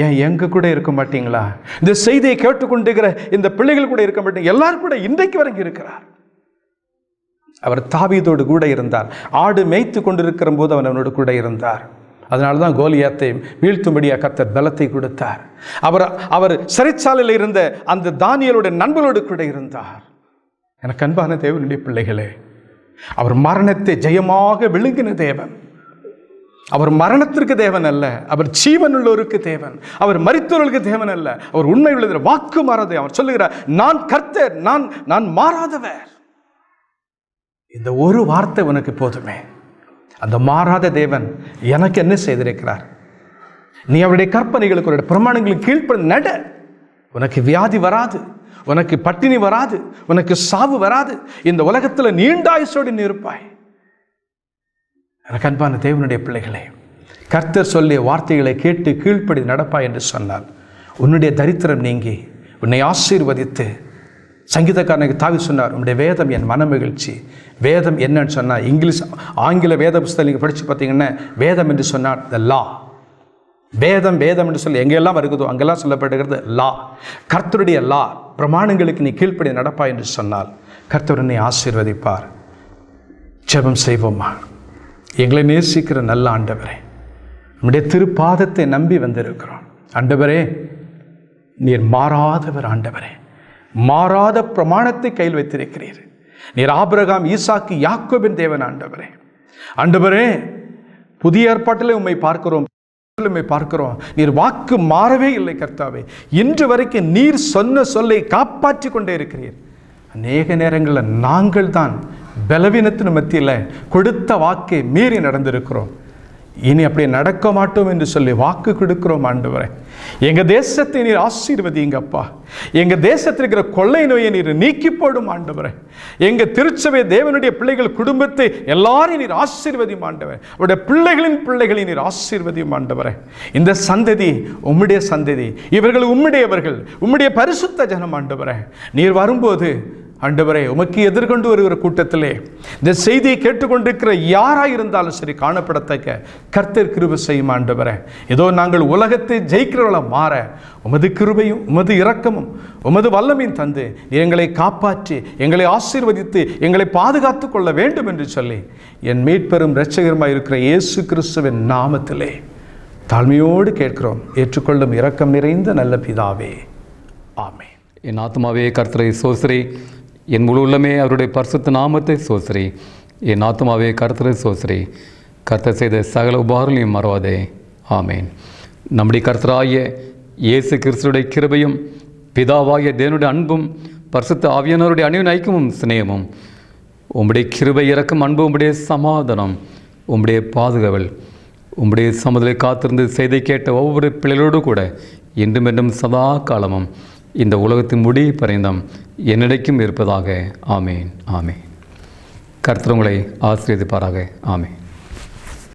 ஏன் எங்க கூட இருக்க மாட்டீங்களா? இந்த செய்தியை கேட்டுக்கொண்டிருக்கிற இந்த பிள்ளைகள் கூட இருக்க மாட்டீங்க? எல்லாரும் கூட இன்றைக்கு வரைக்கும் இருக்கிறார். அவர் தாவீதோடு கூட இருந்தார். ஆடு மேய்த்து கொண்டிருக்கிற போது அவனோடு கூட இருந்தார். அதனால தான் கோலியாத்தை வீழ்த்தும்படியாக கர்த்தர் பலத்தை கொடுத்தார். அவர் சிறைச்சாலையில் இருந்த அந்த தானியேலுடைய நண்பர்களோடு கூட இருந்தார். எனக்கு அன்பான தேவனுடைய பிள்ளைகளே, அவர் மரணத்தை ஜெயமாக விழுங்கின தேவன். அவர் மரணத்திற்கு தேவன் அல்ல, அவர் ஜீவன் உள்ளோருக்கு தேவன். அவர் மரித்தவர்களுக்கு தேவன் அல்ல, அவர் உண்மை உள்ளது. வாக்கு மாறாத அவர் சொல்லுகிறார், நான் கர்த்தர், நான் மாறாதவர். இந்த ஒரு வார்த்தை உனக்கு போதுமே. அந்த மாறாத தேவன் எனக்கு என்ன செய்திருக்கிறார்? நீ அவருடைய கற்பனைகளுக்கு, அவருடைய பிரமாணங்களுக்கு கீழ்ப்படி நட. உனக்கு வியாதி வராது, உனக்கு பட்டினி வராது, உனக்கு சாவு வராது. இந்த உலகத்தில் நீண்ட ஆயுசோடு நீ இருப்பாய். எனக்கு அன்பான தேவனுடைய பிள்ளைகளே, கர்த்தர் சொல்லிய வார்த்தைகளை கேட்டு கீழ்ப்படி நடப்பாய் என்று சொன்னால் உன்னுடைய தரித்திரம் நீங்கி உன்னை ஆசீர்வதித்து, சங்கீதக்காரனுக்கு தாவி சொன்னார், உன்னுடைய வேதம் என் மன மகிழ்ச்சி. வேதம் என்னன்னு சொன்னால், ஆங்கில வேத புஸ்தகம் நீங்கள் படித்து பார்த்தீங்கன்னா, வேதம் என்று சொன்னால் த லா. வேதம் என்று சொல்லி எங்கெல்லாம் இருக்குதோ அங்கெல்லாம் சொல்லப்படுகிறது லா. கர்த்தருடைய லா, பிரமாணங்களுக்கு நீ கீழ்ப்படி நடப்பா என்று சொன்னால் கர்த்தர் என்னை ஆசீர்வதிப்பார். ஜெபம் செய்வோமா? எங்களை நேசிக்கிற நல்ல ஆண்டவரே, நம்முடைய திருப்பாதத்தை நம்பி வந்திருக்கிறோம். ஆண்டவரே, நீர் மாறாதவர். ஆண்டவரே, மாறாத பிரமாணத்தை கையில் வைத்திருக்கிறீர். நீர் ஆபிரகாம், ஈசாக்கு, யாக்கோபின் தேவன். ஆண்டவரே, ஆண்டவரே, புதிய ஏற்பாட்டிலே உம்மை பார்க்கிறோம், நீர் வாக்கு மாறவே இல்லை கர்த்தாவே. இன்று வரைக்கும் நீர் சொன்ன சொல்லை காப்பாற்றி கொண்டே இருக்கிறீர். அநேக நேரங்களில் நாங்கள் தான் பலவீனத்தின் மத்தியில் கொடுத்த வாக்கை மீறி நடந்திருக்கிறோம். இனி அப்படி நடக்க மாட்டோம் என்று சொல்லி வாக்கு கொடுக்கிறோம் ஆண்டவரே. எங்கள் தேசத்தை நீர் ஆசீர்வதிங்கப்பா. எங்கள் தேசத்தில் இருக்கிற கொள்ளை நோயை நீர் நீக்கி போடும் ஆண்டவரே. எங்கள் திருச்சபை தேவனுடைய பிள்ளைகள் குடும்பத்தை எல்லாரையும் நீர் ஆசீர்வதியும் ஆண்டவரே. அவருடைய பிள்ளைகளின் பிள்ளைகளை நீர் ஆசீர்வதியும் ஆண்டவரே. இந்த சந்ததி உம்முடைய சந்ததி, இவர்கள் உம்முடையவர்கள், உம்முடைய பரிசுத்த ஜனம் ஆண்டவரே. நீர் வரும்போது ஆண்டவரே உமக்கு எதிர்கொண்டு வருகிற கூட்டத்திலே இந்த செய்தியை கேட்டுக்கொண்டிருக்கிற யாராக இருந்தாலும் சரி காணப்படத்தக்க கர்த்தர் கிருபை செய்யும் ஆண்டவரே. ஏதோ நாங்கள் உலகத்தை ஜெயிக்கிறவளை மாற உமது கிருபையும் உமது இரக்கமும் உமது வல்லமையும் தந்து எங்களை காப்பாற்றி எங்களை ஆசீர்வதித்து எங்களை பாதுகாத்து கொள்ள வேண்டும் என்று சொல்லி என் மீட்பெரும் இரட்சகருமாய் இருக்கிற இயேசு கிறிஸ்துவின் நாமத்திலே தாழ்மையோடு கேட்கிறோம். ஏற்றுக்கொள்ளும் இரக்கம் நிறைந்த நல்ல பிதாவே, ஆமென். என் ஆத்மாவே கர்த்தரை சோசரி, என் முழு உள்ளமே அவருடைய பரிசுத்த நாமத்தை சோசரி. என் ஆத்மாவே கர்த்தரை சோசரி, கர்த்தர் செய்த சகல உபகாரங்களையும் மறவாதே. ஆமேன். நம்முடைய கர்த்தராகிய இயேசு கிறிஸ்துடைய கிருபையும் பிதாவாகிய தேவனுடைய அன்பும் பரிசுத்த ஆவியானவருடைய அணிவின் ஐக்கியமும் சிநேகமும் உம்முடைய கிருபை இறக்கும் அன்பு, உம்முடைய சமாதானம், உம்முடைய பாதுகாவல், உம்முடைய சமதலை காத்திருந்து செய்தி கேட்ட ஒவ்வொரு பிள்ளைகளோடு கூட இன்றும் என்றும் சதா காலமும் இந்த உலகத்தின் முடி பரிந்தம் என்னிடைக்கும் இருப்பதாக. ஆமேன். ஆமேன். கர்த்தர் உங்களை ஆசீர்வதிப்பாராக. ஆமேன்.